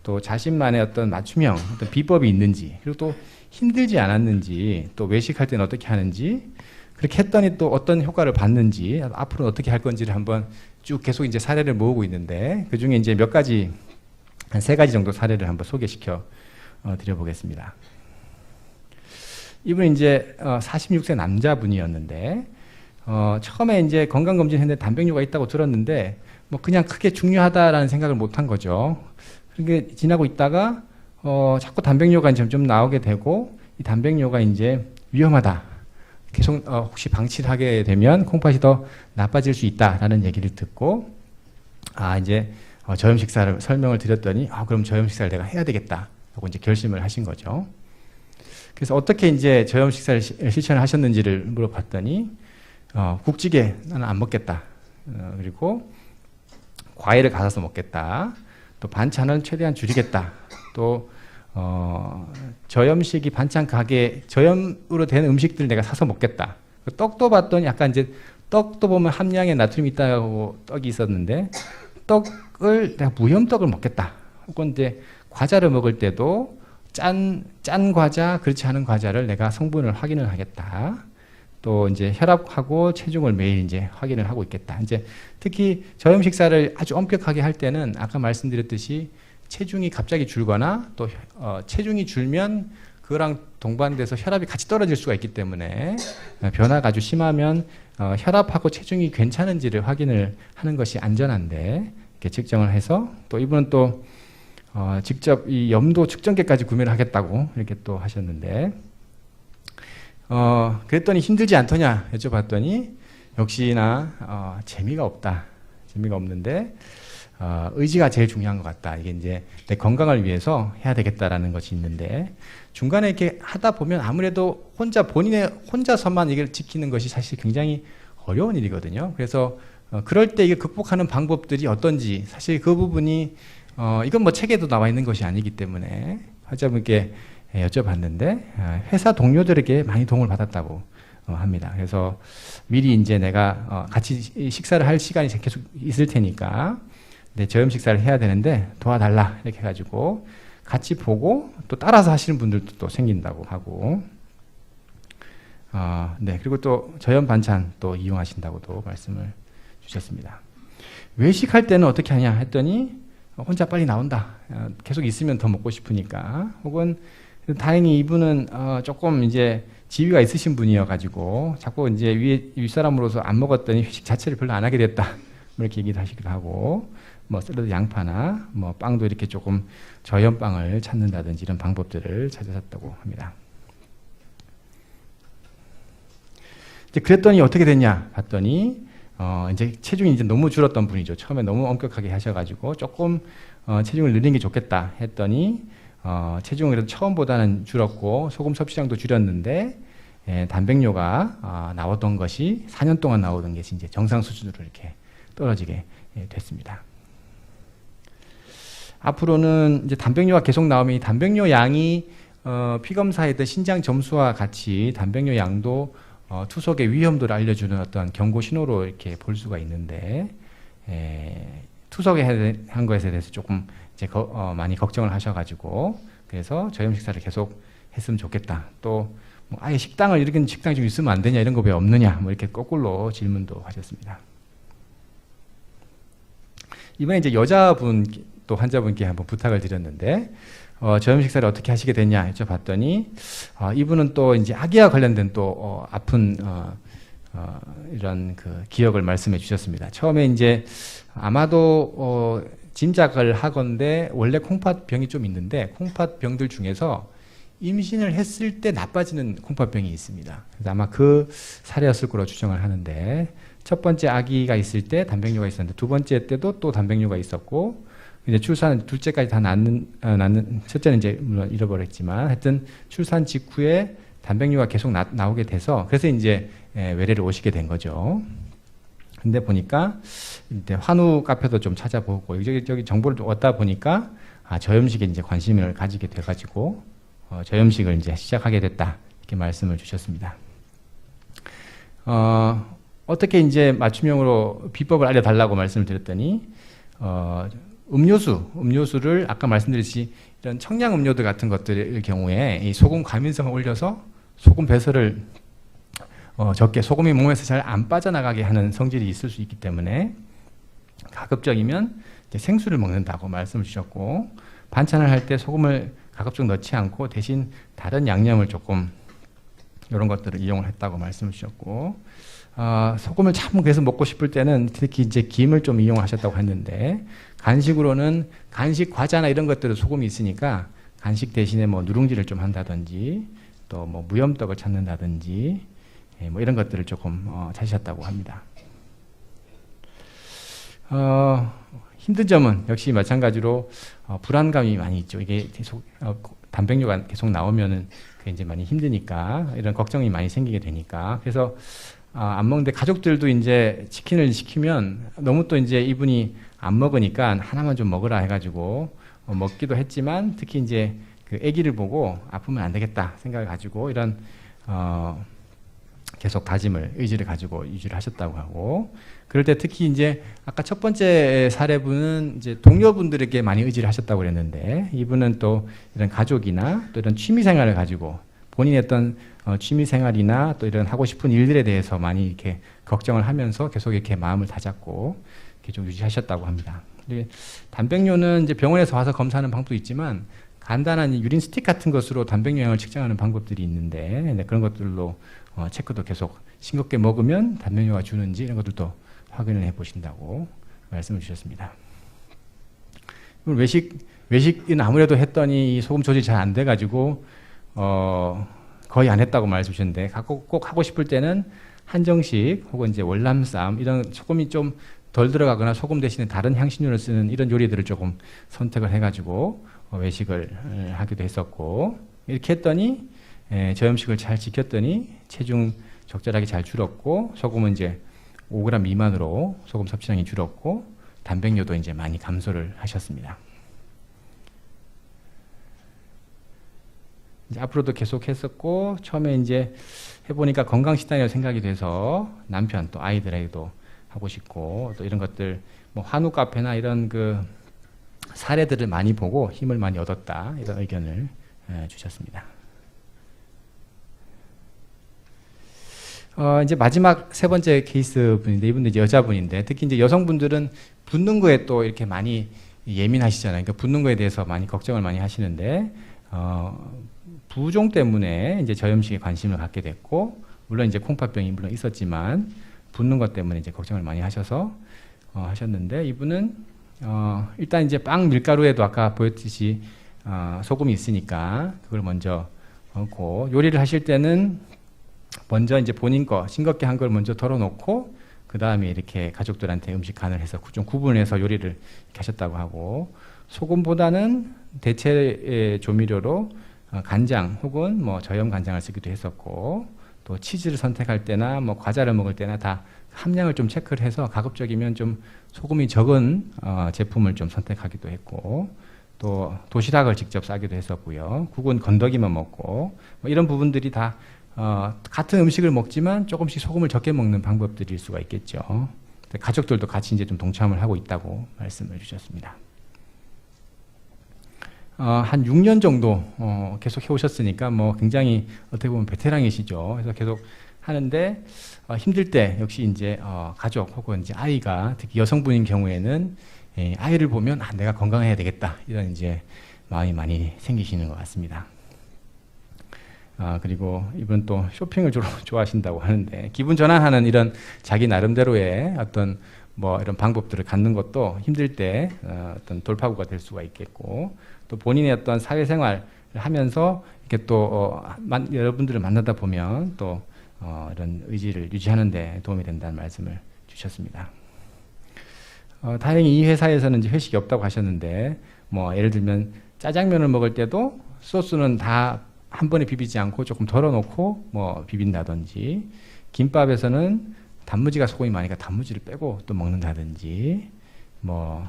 [SPEAKER 1] 또 자신만의 어떤 맞춤형 어떤 비법이 있는지, 그리고 또 힘들지 않았는지, 또 외식할 때는 어떻게 하는지, 그렇게 했더니 또 어떤 효과를 받는지, 앞으로 어떻게 할 건지를 한번 쭉 계속 이제 사례를 모으고 있는데, 그 중에 이제 몇 가지, 한 3가지 정도 사례를 한번 소개시켜 드려보겠습니다. 이분은 이제 46세 남자분이었는데, 처음에 이제 건강검진 했는데 단백뇨가 있다고 들었는데, 뭐 그냥 크게 중요하다라는 생각을 못 한 거죠. 그게 지나고 있다가, 자꾸 단백뇨가 점점 나오게 되고, 이 단백뇨가 이제 위험하다. 계속, 혹시 방치를 하게 되면 콩팥이 더 나빠질 수 있다라는 얘기를 듣고, 이제 저염 식사를 설명을 드렸더니, 그럼 저염 식사를 내가 해야 되겠다. 하고 이제 결심을 하신 거죠. 그래서 어떻게 이제 저염 식사를 실천을 하셨는지를 물어봤더니 국찌개 나는 안 먹겠다. 그리고 과일을 갈아서 먹겠다. 또 반찬은 최대한 줄이겠다. 또 저염식이 반찬 가게 저염으로 된 음식들 내가 사서 먹겠다. 떡도 봤더니 약간 이제 떡도 보면 함량의 나트륨이 있다고 떡이 있었는데 떡을 내가 무염떡을 먹겠다. 혹은 이제 과자를 먹을 때도 짠 과자, 그렇지 않은 과자를 내가 성분을 확인을 하겠다. 또 이제 혈압하고 체중을 매일 이제 확인을 하고 있겠다. 이제 특히 저염 식사를 아주 엄격하게 할 때는 아까 말씀드렸듯이 체중이 갑자기 줄거나 또 체중이 줄면 그거랑 동반돼서 혈압이 같이 떨어질 수가 있기 때문에 변화가 아주 심하면 혈압하고 체중이 괜찮은지를 확인을 하는 것이 안전한데 이렇게 측정을 해서 또 이분은 또 직접 이 염도 측정기까지 구매를 하겠다고 이렇게 또 하셨는데 그랬더니 힘들지 않더냐 여쭤봤더니 역시나 재미가 없다. 재미가 없는데 의지가 제일 중요한 것 같다. 이게 이제 내 건강을 위해서 해야 되겠다라는 것이 있는데 중간에 이렇게 하다 보면 아무래도 혼자서만 이걸 지키는 것이 사실 굉장히 어려운 일이거든요. 그래서 그럴 때 이게 극복하는 방법들이 어떤지 사실 그 부분이 이건 뭐 책에도 나와 있는 것이 아니기 때문에 환자분께 여쭤봤는데 회사 동료들에게 많이 도움을 받았다고 합니다. 그래서 미리 이제 내가 같이 식사를 할 시간이 계속 있을 테니까 저염 식사를 해야 되는데 도와달라 이렇게 해가지고 같이 보고 또 따라서 하시는 분들도 또 생긴다고 하고 네 그리고 또 저염 반찬 또 이용하신다고도 말씀을 주셨습니다. 외식할 때는 어떻게 하냐 했더니 혼자 빨리 나온다. 계속 있으면 더 먹고 싶으니까. 혹은 다행히 이분은 조금 이제 지위가 있으신 분이어가지고 자꾸 이제 윗사람으로서 안 먹었더니 회식 자체를 별로 안 하게 됐다. 뭐 이렇게 얘기를 하시기도 하고, 뭐 샐러드 양파나 뭐 빵도 이렇게 조금 저염빵을 찾는다든지 이런 방법들을 찾으셨다고 합니다. 이제 그랬더니 어떻게 됐냐 봤더니 이제 체중이 이제 너무 줄었던 분이죠. 처음에 너무 엄격하게 하셔가지고 조금 체중을 늘리는 게 좋겠다 했더니 체중은 그래도 처음보다는 줄었고 소금 섭취량도 줄였는데 단백뇨가 나왔던 것이 4년 동안 나오던 것이 이제 정상 수준으로 이렇게 떨어지게 됐습니다. 앞으로는 이제 단백뇨가 계속 나오면 이 단백뇨 양이 피검사했던 신장 점수와 같이 단백뇨 양도 투석의 위험도를 알려주는 어떤 경고 신호로 이렇게 볼 수가 있는데 투석에 한 것에 대해서 조금 이제 많이 걱정을 하셔가지고 그래서 저염 식사를 계속 했으면 좋겠다. 또 뭐 아예 식당을 이렇게 식당이 좀 있으면 안 되냐 이런 거 왜 없느냐 뭐 이렇게 거꾸로 질문도 하셨습니다. 이번에 이제 여자분 또 환자분께 한번 부탁을 드렸는데 저염 식사를 어떻게 하시게 됐냐 여쭤봤더니 이분은 또 이제 아기와 관련된 또 아픈 이런 그 기억을 말씀해 주셨습니다. 처음에 이제 아마도 짐작을 하건대 원래 콩팥병이 좀 있는데 콩팥병들 중에서 임신을 했을 때 나빠지는 콩팥병이 있습니다. 그래서 아마 그 사례였을 거로 추정을 하는데 첫 번째 아기가 있을 때 단백뇨가 있었는데 두 번째 때도 또 단백뇨가 있었고 이제 출산 둘째까지 다 낳는 첫째는 이제 물론 잃어버렸지만 하여튼 출산 직후에 단백뇨가 계속 나오게 돼서 그래서 이제 외래를 오시게 된 거죠. 근데 보니까 이제 환우 카페도 좀 찾아보고 여기저기 정보를 좀 얻다 보니까 저염식에 이제 관심을 가지게 돼가지고 저염식을 이제 시작하게 됐다 이렇게 말씀을 주셨습니다. 어떻게 이제 맞춤형으로 비법을 알려달라고 말씀을 드렸더니 음료수를 아까 말씀드렸듯이 이런 청량 음료들 같은 것들의 경우에 이 소금 과민성을 올려서 소금 배설을 적게 소금이 몸에서 잘 안 빠져나가게 하는 성질이 있을 수 있기 때문에 가급적이면 이제 생수를 먹는다고 말씀을 주셨고 반찬을 할 때 소금을 가급적 넣지 않고 대신 다른 양념을 조금 이런 것들을 이용을 했다고 말씀을 주셨고 소금을 참 그래서 먹고 싶을 때는 특히 이제 김을 좀 이용하셨다고 했는데 간식으로는 간식 과자나 이런 것들은 소금이 있으니까 간식 대신에 뭐 누룽지를 좀 한다든지 또 뭐 무염떡을 찾는다든지 뭐 이런 것들을 조금 찾으셨다고 합니다. 힘든 점은 역시 마찬가지로 불안감이 많이 있죠. 이게 계속 단백뇨가 계속 나오면은 그게 이제 많이 힘드니까 이런 걱정이 많이 생기게 되니까. 그래서 안 먹는데 가족들도 이제 치킨을 시키면 너무 또 이제 이분이 안 먹으니까 하나만 좀 먹으라 해가지고 먹기도 했지만, 특히 이제 그 아기를 보고 아프면 안 되겠다 생각을 가지고 이런 계속 다짐을, 의지를 가지고 유지를 하셨다고 하고, 그럴 때 특히 이제 아까 첫 번째 사례분은 이제 동료분들에게 많이 의지를 하셨다고 그랬는데, 이분은 또 이런 가족이나 또 이런 취미 생활을 가지고 본인의 어떤 취미 생활이나 또 이런 하고 싶은 일들에 대해서 많이 이렇게 걱정을 하면서 계속 이렇게 마음을 다잡고 이렇게 좀 유지하셨다고 합니다. 단백뇨는 이제 병원에서 와서 검사하는 방법도 있지만, 간단한 유린 스틱 같은 것으로 단백뇨 양을 측정하는 방법들이 있는데, 그런 것들로 체크도 계속 싱겁게 먹으면 단백뇨가 주는지 이런 것들도 확인을 해 보신다고 말씀을 주셨습니다. 외식은 아무래도 했더니 소금 조절이 잘 안 돼가지고 거의 안 했다고 말씀 주셨는데, 꼭 하고 싶을 때는 한정식 혹은 이제 월남쌈, 이런 소금이 좀 덜 들어가거나 소금 대신에 다른 향신료를 쓰는 이런 요리들을 조금 선택을 해가지고 외식을 하기도 했었고, 이렇게 했더니 저염식을 잘 지켰더니 체중 적절하게 잘 줄었고, 소금은 이제 5g 미만으로 소금 섭취량이 줄었고, 단백뇨도 이제 많이 감소를 하셨습니다. 이제 앞으로도 계속 했었고, 처음에 이제 해보니까 건강식단이라고 생각이 돼서 남편 또 아이들에게도 하고 싶고, 또 이런 것들 뭐 한우 카페나 이런 그 사례들을 많이 보고 힘을 많이 얻었다, 이런 의견을 주셨습니다. 이제 마지막 세 번째 케이스 분인데, 이분도 이제 여자분인데, 특히 이제 여성분들은 붓는 거에 또 이렇게 많이 예민하시잖아요. 그러니까 붓는 거에 대해서 많이 걱정을 많이 하시는데, 부종 때문에 이제 저염식에 관심을 갖게 됐고, 물론 이제 콩팥병이 물론 있었지만 붓는 것 때문에 이제 걱정을 많이 하셔서 하셨는데, 이분은 일단 이제 빵 밀가루에도 아까 보였듯이 소금이 있으니까 그걸 먼저 넣고, 요리를 하실 때는 먼저 이제 본인 거 싱겁게 한 걸 먼저 덜어놓고 그 다음에 이렇게 가족들한테 음식 간을 해서 좀 구분해서 요리를 이렇게 하셨다고 하고, 소금보다는 대체 조미료로 간장 혹은 뭐 저염 간장을 쓰기도 했었고, 또 치즈를 선택할 때나 뭐 과자를 먹을 때나 다 함량을 좀 체크를 해서 가급적이면 좀 소금이 적은 제품을 좀 선택하기도 했고, 또 도시락을 직접 싸기도 했었고요. 국은 건더기만 먹고, 뭐 이런 부분들이 다 같은 음식을 먹지만 조금씩 소금을 적게 먹는 방법들일 수가 있겠죠. 가족들도 같이 이제 좀 동참을 하고 있다고 말씀을 주셨습니다. 한 6년 정도 계속 해오셨으니까 뭐 굉장히 어떻게 보면 베테랑이시죠. 그래서 계속 하는데, 힘들 때 역시 이제 가족 혹은 이제 아이가, 특히 여성분인 경우에는 아이를 보면 내가 건강해야 되겠다, 이런 이제 마음이 많이 생기시는 것 같습니다. 그리고 이분 또 쇼핑을 주로 좋아하신다고 하는데, 기분 전환하는 이런 자기 나름대로의 어떤 뭐 이런 방법들을 갖는 것도 힘들 때 어떤 돌파구가 될 수가 있겠고, 또 본인의 어떤 사회생활을 하면서 이렇게 또 여러분들을 만나다 보면 또 이런 의지를 유지하는 데 도움이 된다는 말씀을 주셨습니다. 다행히 이 회사에서는 이제 회식이 없다고 하셨는데, 뭐 예를 들면 짜장면을 먹을 때도 소스는 다 한 번에 비비지 않고 조금 덜어놓고 뭐 비빈다든지, 김밥에서는 단무지가 소금이 많으니까 단무지를 빼고 또 먹는다든지, 뭐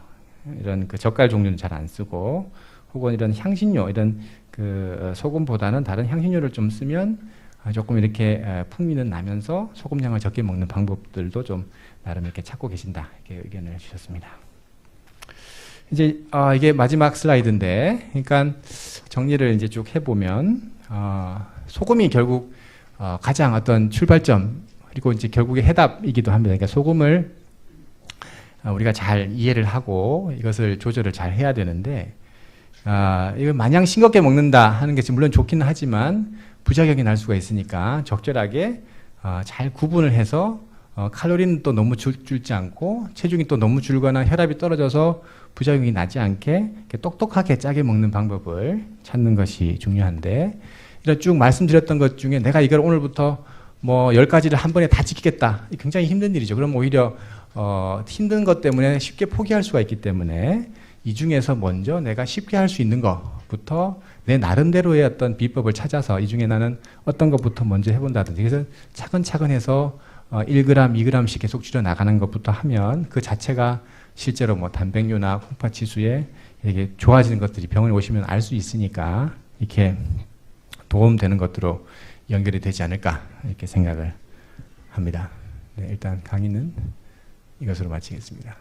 [SPEAKER 1] 이런 그 젓갈 종류는 잘 안 쓰고, 혹은 이런 향신료, 이런 그 소금보다는 다른 향신료를 좀 쓰면 조금 이렇게 풍미는 나면서 소금량을 적게 먹는 방법들도 좀 나름 이렇게 찾고 계신다, 이렇게 의견을 주셨습니다. 이제 이게 마지막 슬라이드인데, 그러니까 정리를 이제 쭉 해보면, 소금이 결국 가장 어떤 출발점, 그리고 이제 결국에 해답이기도 합니다. 그러니까 소금을 우리가 잘 이해를 하고 이것을 조절을 잘 해야 되는데, 이걸 마냥 싱겁게 먹는다 하는 것이 물론 좋기는 하지만 부작용이 날 수가 있으니까 적절하게 잘 구분을 해서 칼로리는 또 너무 줄지 않고 체중이 또 너무 줄거나 혈압이 떨어져서 부작용이 나지 않게 똑똑하게 짜게 먹는 방법을 찾는 것이 중요한데, 이런 쭉 말씀드렸던 것 중에 내가 이걸 오늘부터 뭐 10가지를 한 번에 다 지키겠다, 굉장히 힘든 일이죠. 그럼 오히려 힘든 것 때문에 쉽게 포기할 수가 있기 때문에 이 중에서 먼저 내가 쉽게 할 수 있는 것부터 내 나름대로의 어떤 비법을 찾아서 이 중에 나는 어떤 것부터 먼저 해본다든지 그래서 차근차근 해서 1g, 2g씩 계속 줄여 나가는 것부터 하면 그 자체가 실제로 뭐 단백뇨나 콩팥 지수에 이게 좋아지는 것들이 병원에 오시면 알 수 있으니까 이렇게 도움되는 것들로 연결이 되지 않을까 이렇게 생각을 합니다. 네, 일단 강의는 이것으로 마치겠습니다.